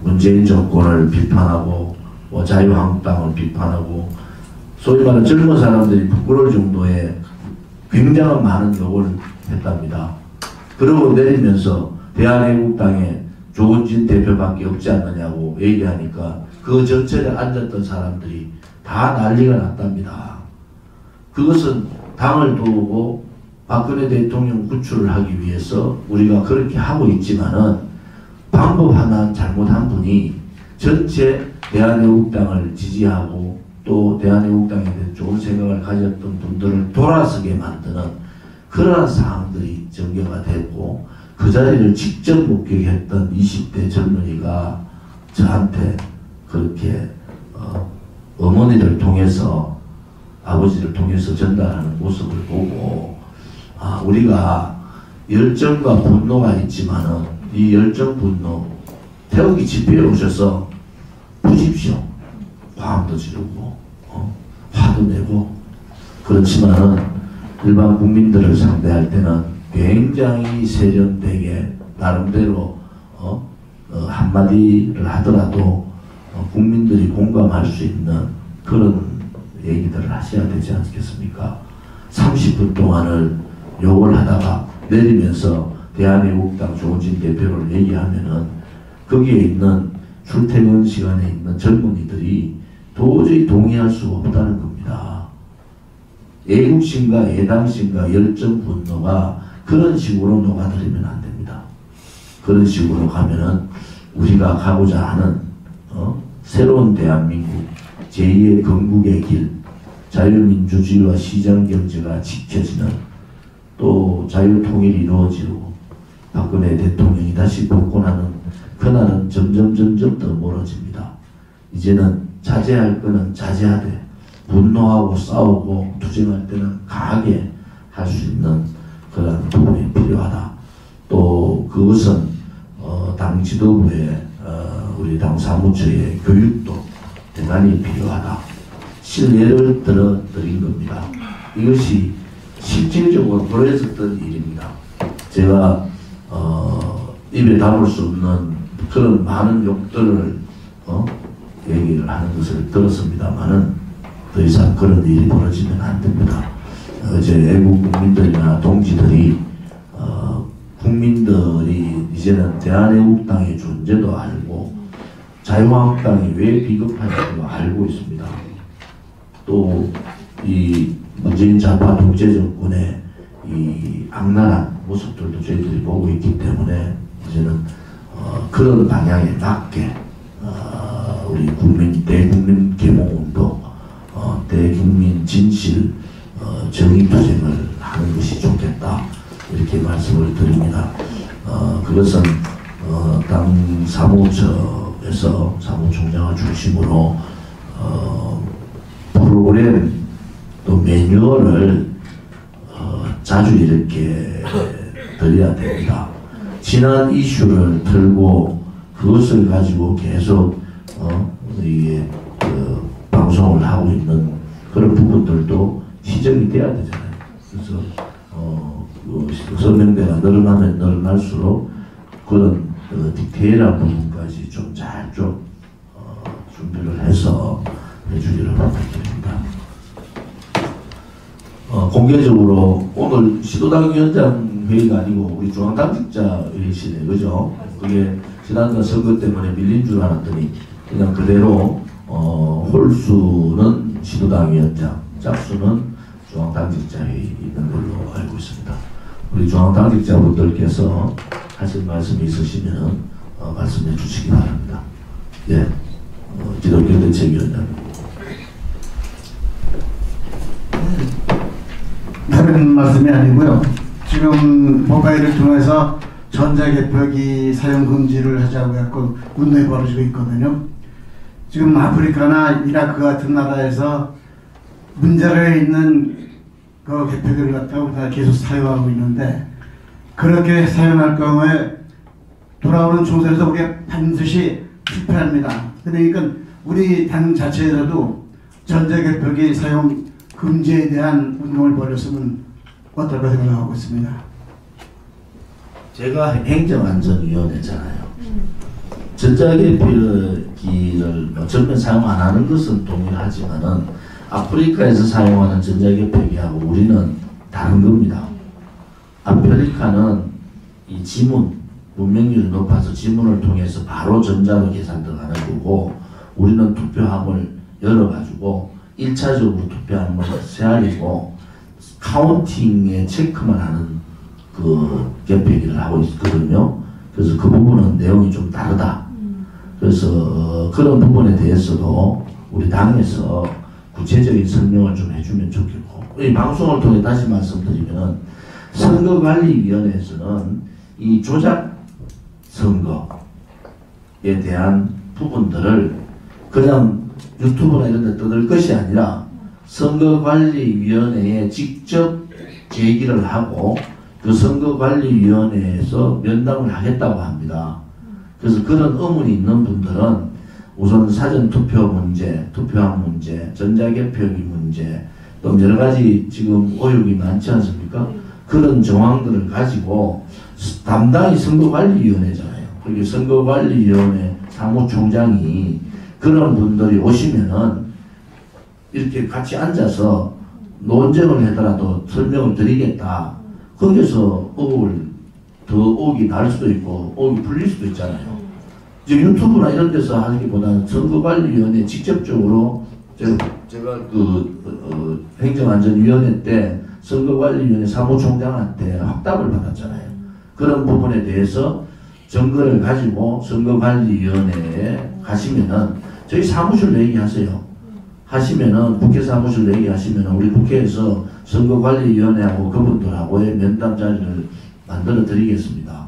문재인 정권을 비판하고 자유한국당을 비판하고 소위 말하는 젊은 사람들이 부끄러울 정도의 굉장한 많은 욕을 했답니다. 그러고 내리면서 대한애국당에 조은진 대표밖에 없지 않느냐고 얘기하니까 그 전철에 앉았던 사람들이 다 난리가 났답니다. 그것은 당을 도우고 박근혜 대통령 구출을 하기 위해서 우리가 그렇게 하고 있지만은 방법 하나 잘못한 분이 전체 대한애국당을 지지하고 또 대한애국당에 대해 좋은 생각을 가졌던 분들을 돌아서게 만드는 그러한 사항들이 전개가 됐고, 그 자리를 직접 목격했던 20대 젊은이가 저한테 그렇게 어머니를 통해서, 아버지를 통해서 전달하는 모습을 보고, 우리가 열정과 분노가 있지만은 이 열정 분노 태우기 집회에 오셔서 보십시오. 화음도 지르고 화도 내고, 그렇지만은 일반 국민들을 상대할 때는 굉장히 세련되게 나름대로 한마디를 하더라도 국민들이 공감할 수 있는 그런 얘기들을 하셔야 되지 않겠습니까? 30분 동안을 욕을 하다가 내리면서 대한애국당 조은진 대표를 얘기하면은 거기에 있는 출퇴근 시간에 있는 젊은이들이 도저히 동의할 수가 없다는 겁니다. 애국심과 애당심과 열정 분노가 그런 식으로 녹아들이면 안 됩니다. 그런 식으로 가면은 우리가 가고자 하는 새로운 대한민국 제2의 건국의 길, 자유민주주의와 시장경제가 지켜지는, 또 자유통일이 이루어지고 박근혜 대통령이 다시 복권하는 그날은 점점 더 멀어집니다. 이제는 자제할 거는 자제하되 분노하고 싸우고 투쟁할 때는 강하게 할 수 있는 그런 부분이 필요하다. 또 그것은 당 지도부의 우리 당 사무처의 교육도 대단히 필요하다. 실례를 들어드린 겁니다. 이것이 실질적으로 벌어졌던 일입니다. 제가 입에 담을 수 없는 그런 많은 욕들을 얘기를 하는 것을 들었습니다만은 더 이상 그런 일이 벌어지면 안 됩니다. 이제 애국 국민들이나 동지들이 국민들이 이제는 대한애국당의 존재도 알고 자유한국당이 왜 비겁한지도 알고 있습니다. 또 이 문재인 좌파 독재 정권의 이 악랄한 모습들도 저희들이 보고 있기 때문에 이제는 그런 방향에 맞게 우리 대국민 계몽운동, 대국민 진실 정의투쟁을 하는 것이 좋겠다 이렇게 말씀을 드립니다. 그것은 당 사무처에서 사무총장을 중심으로 프로그램 또 매뉴얼을 자주 이렇게 드려야 됩니다. 지난 이슈를 들고 그것을 가지고 계속 이게 방송을 하고 있는 그런 부분들도 시정이 돼야 되잖아요. 그래서 서명대가 늘어나면 늘어날수록 그런 디테일한 부분까지 좀 잘 준비를 해서 해주기를 부탁드립니다. 공개적으로 오늘 시도당 위원장 회의가 아니고 우리 중앙당직자 회의시네, 그죠? 그게 지난번 선거 때문에 밀린 줄 알았더니 그냥 그대로 홀수는 시도당 위원장, 짝수는 중앙당직자 회의 있는 걸로 알고 있습니다. 우리 중앙당직자분들께서 하실 말씀이 있으시면 말씀해 주시기 바랍니다. 예, 기독교대책위원장. 다른 말씀이 아니고요. 지금 모바일을 통해서 전자개표기 사용 금지를 하자고 해서 운동이 벌어지고 있거든요. 지금 아프리카나 이라크 같은 나라에서 문제가 있는 그 개표기를 갖다가 우리가 계속 사용하고 있는데 그렇게 사용할 경우에 돌아오는 총선에서 우리가 반드시 실패합니다. 그러니까 우리 당 자체에서도 전자개표기 사용 금지에 대한 운동을 벌였으면 어떨까 생각하고 있습니다. 제가 행정안전위원회잖아요. 전자개표기를 전면 사용 안 하는 것은 동일하지만은 아프리카에서 사용하는 전자개표기하고 우리는 다른 겁니다. 아프리카는 이 지문, 문명률이 높아서 지문을 통해서 바로 전자로 계산 들어가는 거고 우리는 투표함을 열어가지고 1차적으로 투표함을 세알이고 카운팅에 체크만 하는 그 개표기를 하고 있거든요. 그래서 그 부분은 내용이 좀 다르다. 그래서 그런 부분에 대해서도 우리 당에서 구체적인 설명을 좀 해주면 좋겠고 이 방송을 통해 다시 말씀드리면 선거관리위원회에서는 이 조작 선거에 대한 부분들을 그냥 유튜브나 이런 데 떠들 것이 아니라 선거관리위원회에 직접 제기를 하고 그 선거관리위원회에서 면담을 하겠다고 합니다. 그래서 그런 의문이 있는 분들은 우선 사전투표 문제, 투표함 문제, 전자개표기 문제 또 여러 가지 지금 오역이 많지 않습니까? 그런 정황들을 가지고 담당이 선거관리위원회잖아요. 그리고 선거관리위원회 사무총장이 그런 분들이 오시면은 이렇게 같이 앉아서 논쟁을 하더라도 설명을 드리겠다. 거기서 억이 날 수도 있고 억이 풀릴 수도 있잖아요. 지금 유튜브나 이런 데서 하기보다는 선거관리위원회 직접적으로 제가 행정안전위원회 때 선거관리위원회 사무총장한테 확답을 받았잖아요. 그런 부분에 대해서 증거를 가지고 선거관리위원회에 가시면은 저희 사무실 얘기하세요. 하시면은 국회 사무실 얘기하시면은 우리 국회에서 선거관리위원회하고 그분들하고의 면담 자리를 만들어 드리겠습니다.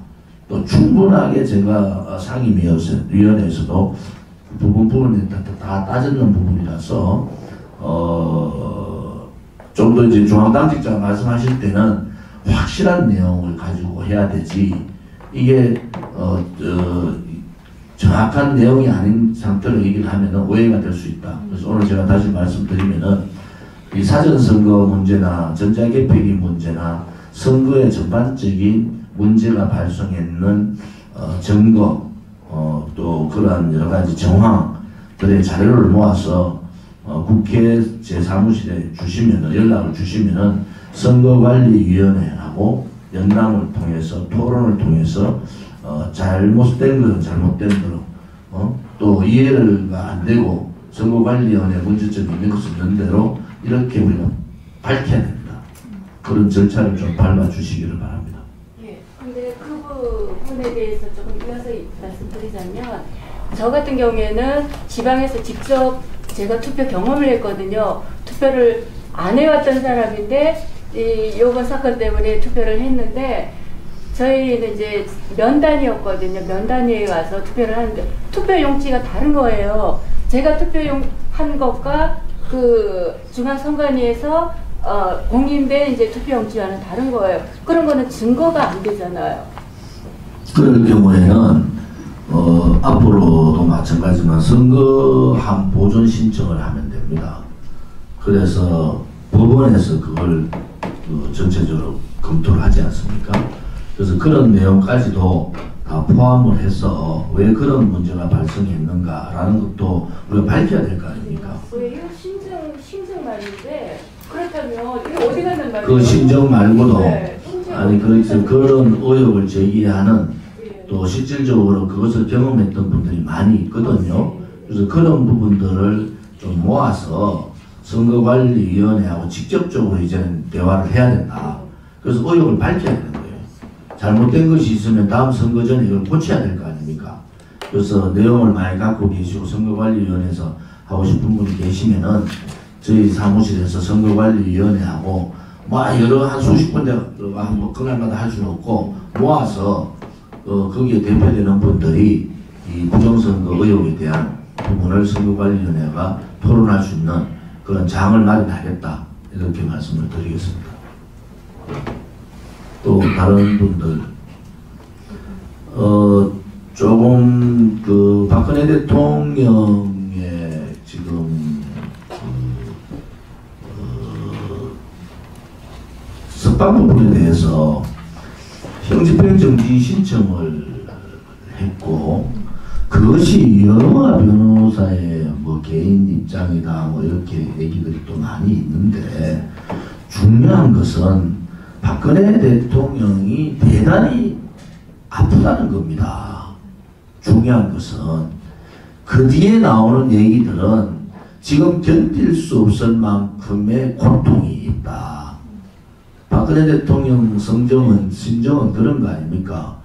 또 충분하게 제가 상임위원회에서도 부분에 다 따졌는 부분이라서 좀 더 이제 중앙당직자 말씀하실 때는 확실한 내용을 가지고 해야 되지 이게 정확한 내용이 아닌 상태로 얘기를 하면은 오해가 될 수 있다. 그래서 오늘 제가 다시 말씀드리면은 이 사전선거 문제나 전자개표기 문제나 선거의 전반적인 문제가 발생했는 증거 또 그러한 여러 가지 정황들의 자료를 모아서 국회 제 사무실에 주시면은 연락을 주시면은 선거관리위원회하고 연락을 통해서 토론을 통해서 잘못된 것은 잘못된 대로 또 이해가 안 되고 선거관리위원회 문제점이 있는 것은 있는 대로 이렇게 우리가 밝혀야 됩니다. 그런 절차를 좀 밟아주시기를 바랍니다. 예, 근데 그 부분에 대해서 조금 이어서 말씀드리자면 저 같은 경우에는 지방에서 직접 제가 투표 경험을 했거든요. 투표를 안 해왔던 사람인데 요번 사건 때문에 투표를 했는데 저희는 이제 면단이었거든요. 면단위에 와서 투표를 하는데 투표 용지가 다른 거예요. 제가 투표한 것과 그 중앙선관위에서 공인된 이제 투표 용지와는 다른 거예요. 그런 거는 증거가 안 되잖아요. 그럴 경우에는 앞으로도 마찬가지지만 선거함 보존 신청을 하면 됩니다. 그래서 법원에서 그걸 전체적으로 검토를 하지 않습니까? 그래서 그런 내용까지도 다 포함을 해서 왜 그런 문제가 발생했는가라는 것도 우리가 밝혀야 될 거 아닙니까? 왜 이거 심증 말인데 그렇다면 이게 어디 가는 말이에요? 그 심정 말고도 네, 아니 그래서 그런 의혹을 제기하는 또 실질적으로 그것을 경험했던 분들이 많이 있거든요. 그래서 그런 부분들을 좀 모아서 선거관리위원회하고 직접적으로 이제는 대화를 해야 된다. 그래서 의혹을 밝혀야 되는 거예요. 잘못된 것이 있으면 다음 선거 전에 이걸 고쳐야 될 거 아닙니까? 그래서 내용을 많이 갖고 계시고 선거관리위원회에서 하고 싶은 분이 계시면은 저희 사무실에서 선거관리위원회하고 여러 한 수십 군데 뭐 그날마다 할 수는 없고 모아서 거기에 대표되는 분들이 이 부정선거 의혹에 대한 부분을 선거관리위원회가 토론할 수 있는 그런 장을 마련하겠다 이렇게 말씀을 드리겠습니다. 또 다른 분들 조금 그 박근혜 대통령의 지금 석방 부분에 대해서 형집행정지 신청을 했고 그것이 유영아 변호사의 뭐 개인 입장이다 뭐 이렇게 얘기들이 또 많이 있는데 중요한 것은 박근혜 대통령이 대단히 아프다는 겁니다. 중요한 것은 그 뒤에 나오는 얘기들은 지금 견딜 수 없을 만큼의 고통이 있다. 박근혜 대통령 심정은 그런 거 아닙니까?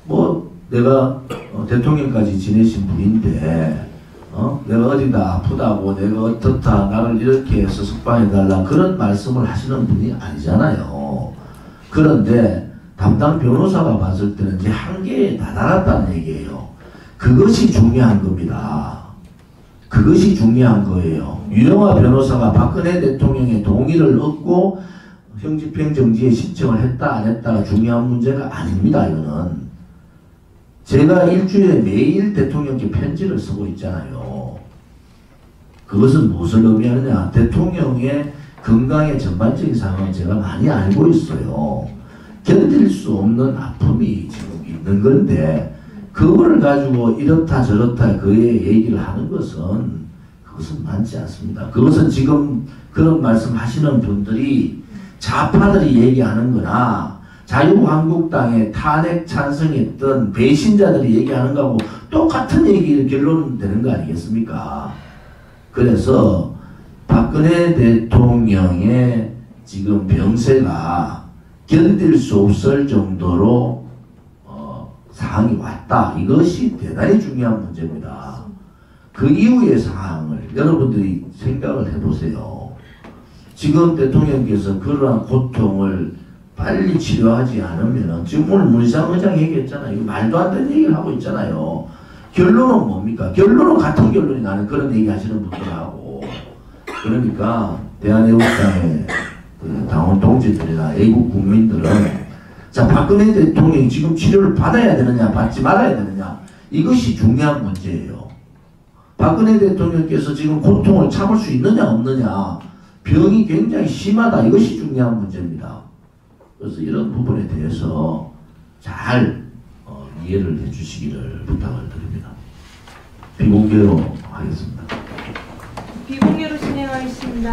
뭐 내가 대통령까지 지내신 분인데 내가 어디다 아프다고 내가 어떻다 나를 이렇게 해서 석방해달라 그런 말씀을 하시는 분이 아니잖아요. 그런데 담당 변호사가 봤을 때는 이제 한계에 다다랐다는 얘기예요. 그것이 중요한 겁니다. 그것이 중요한 거예요. 유영아 변호사가 박근혜 대통령의 동의를 얻고 형집행정지에 신청을 했다 안 했다가 중요한 문제가 아닙니다. 이거는 제가 일주일에 매일 대통령께 편지를 쓰고 있잖아요. 그것은 무엇을 의미하느냐. 대통령의 건강의 전반적인 상황을 제가 많이 알고 있어요. 견딜 수 없는 아픔이 지금 있는 건데 그거를 가지고 이렇다 저렇다 그의 얘기를 하는 것은 그것은 맞지 않습니다. 그것은 지금 그런 말씀 하시는 분들이 좌파들이 얘기하는 거나 자유한국당에 탄핵 찬성했던 배신자들이 얘기하는 거하고 똑같은 얘기 결론은 되는 거 아니겠습니까? 그래서 박근혜 대통령의 지금 병세가 견딜 수 없을 정도로 상황이 왔다. 이것이 대단히 중요한 문제입니다. 그 이후의 상황을 여러분들이 생각을 해보세요. 지금 대통령께서 그러한 고통을 빨리 치료하지 않으면 지금 오늘 문희상 의장 얘기했잖아요. 이거 말도 안 되는 얘기를 하고 있잖아요. 결론은 뭡니까? 결론은 같은 결론이 나는 그런 얘기 하시는 분들하고 그러니까 대한애국당의 그 당원 동지들이나 애국 국민들은 자 박근혜 대통령이 지금 치료를 받아야 되느냐 받지 말아야 되느냐 이것이 중요한 문제예요. 박근혜 대통령께서 지금 고통을 참을 수 있느냐 없느냐 병이 굉장히 심하다 이것이 중요한 문제입니다. 그래서 이런 부분에 대해서 잘 이해를 해주시기를 부탁을 드립니다. 비공개로 하겠습니다. 비공개 공개로 진행하겠습니다.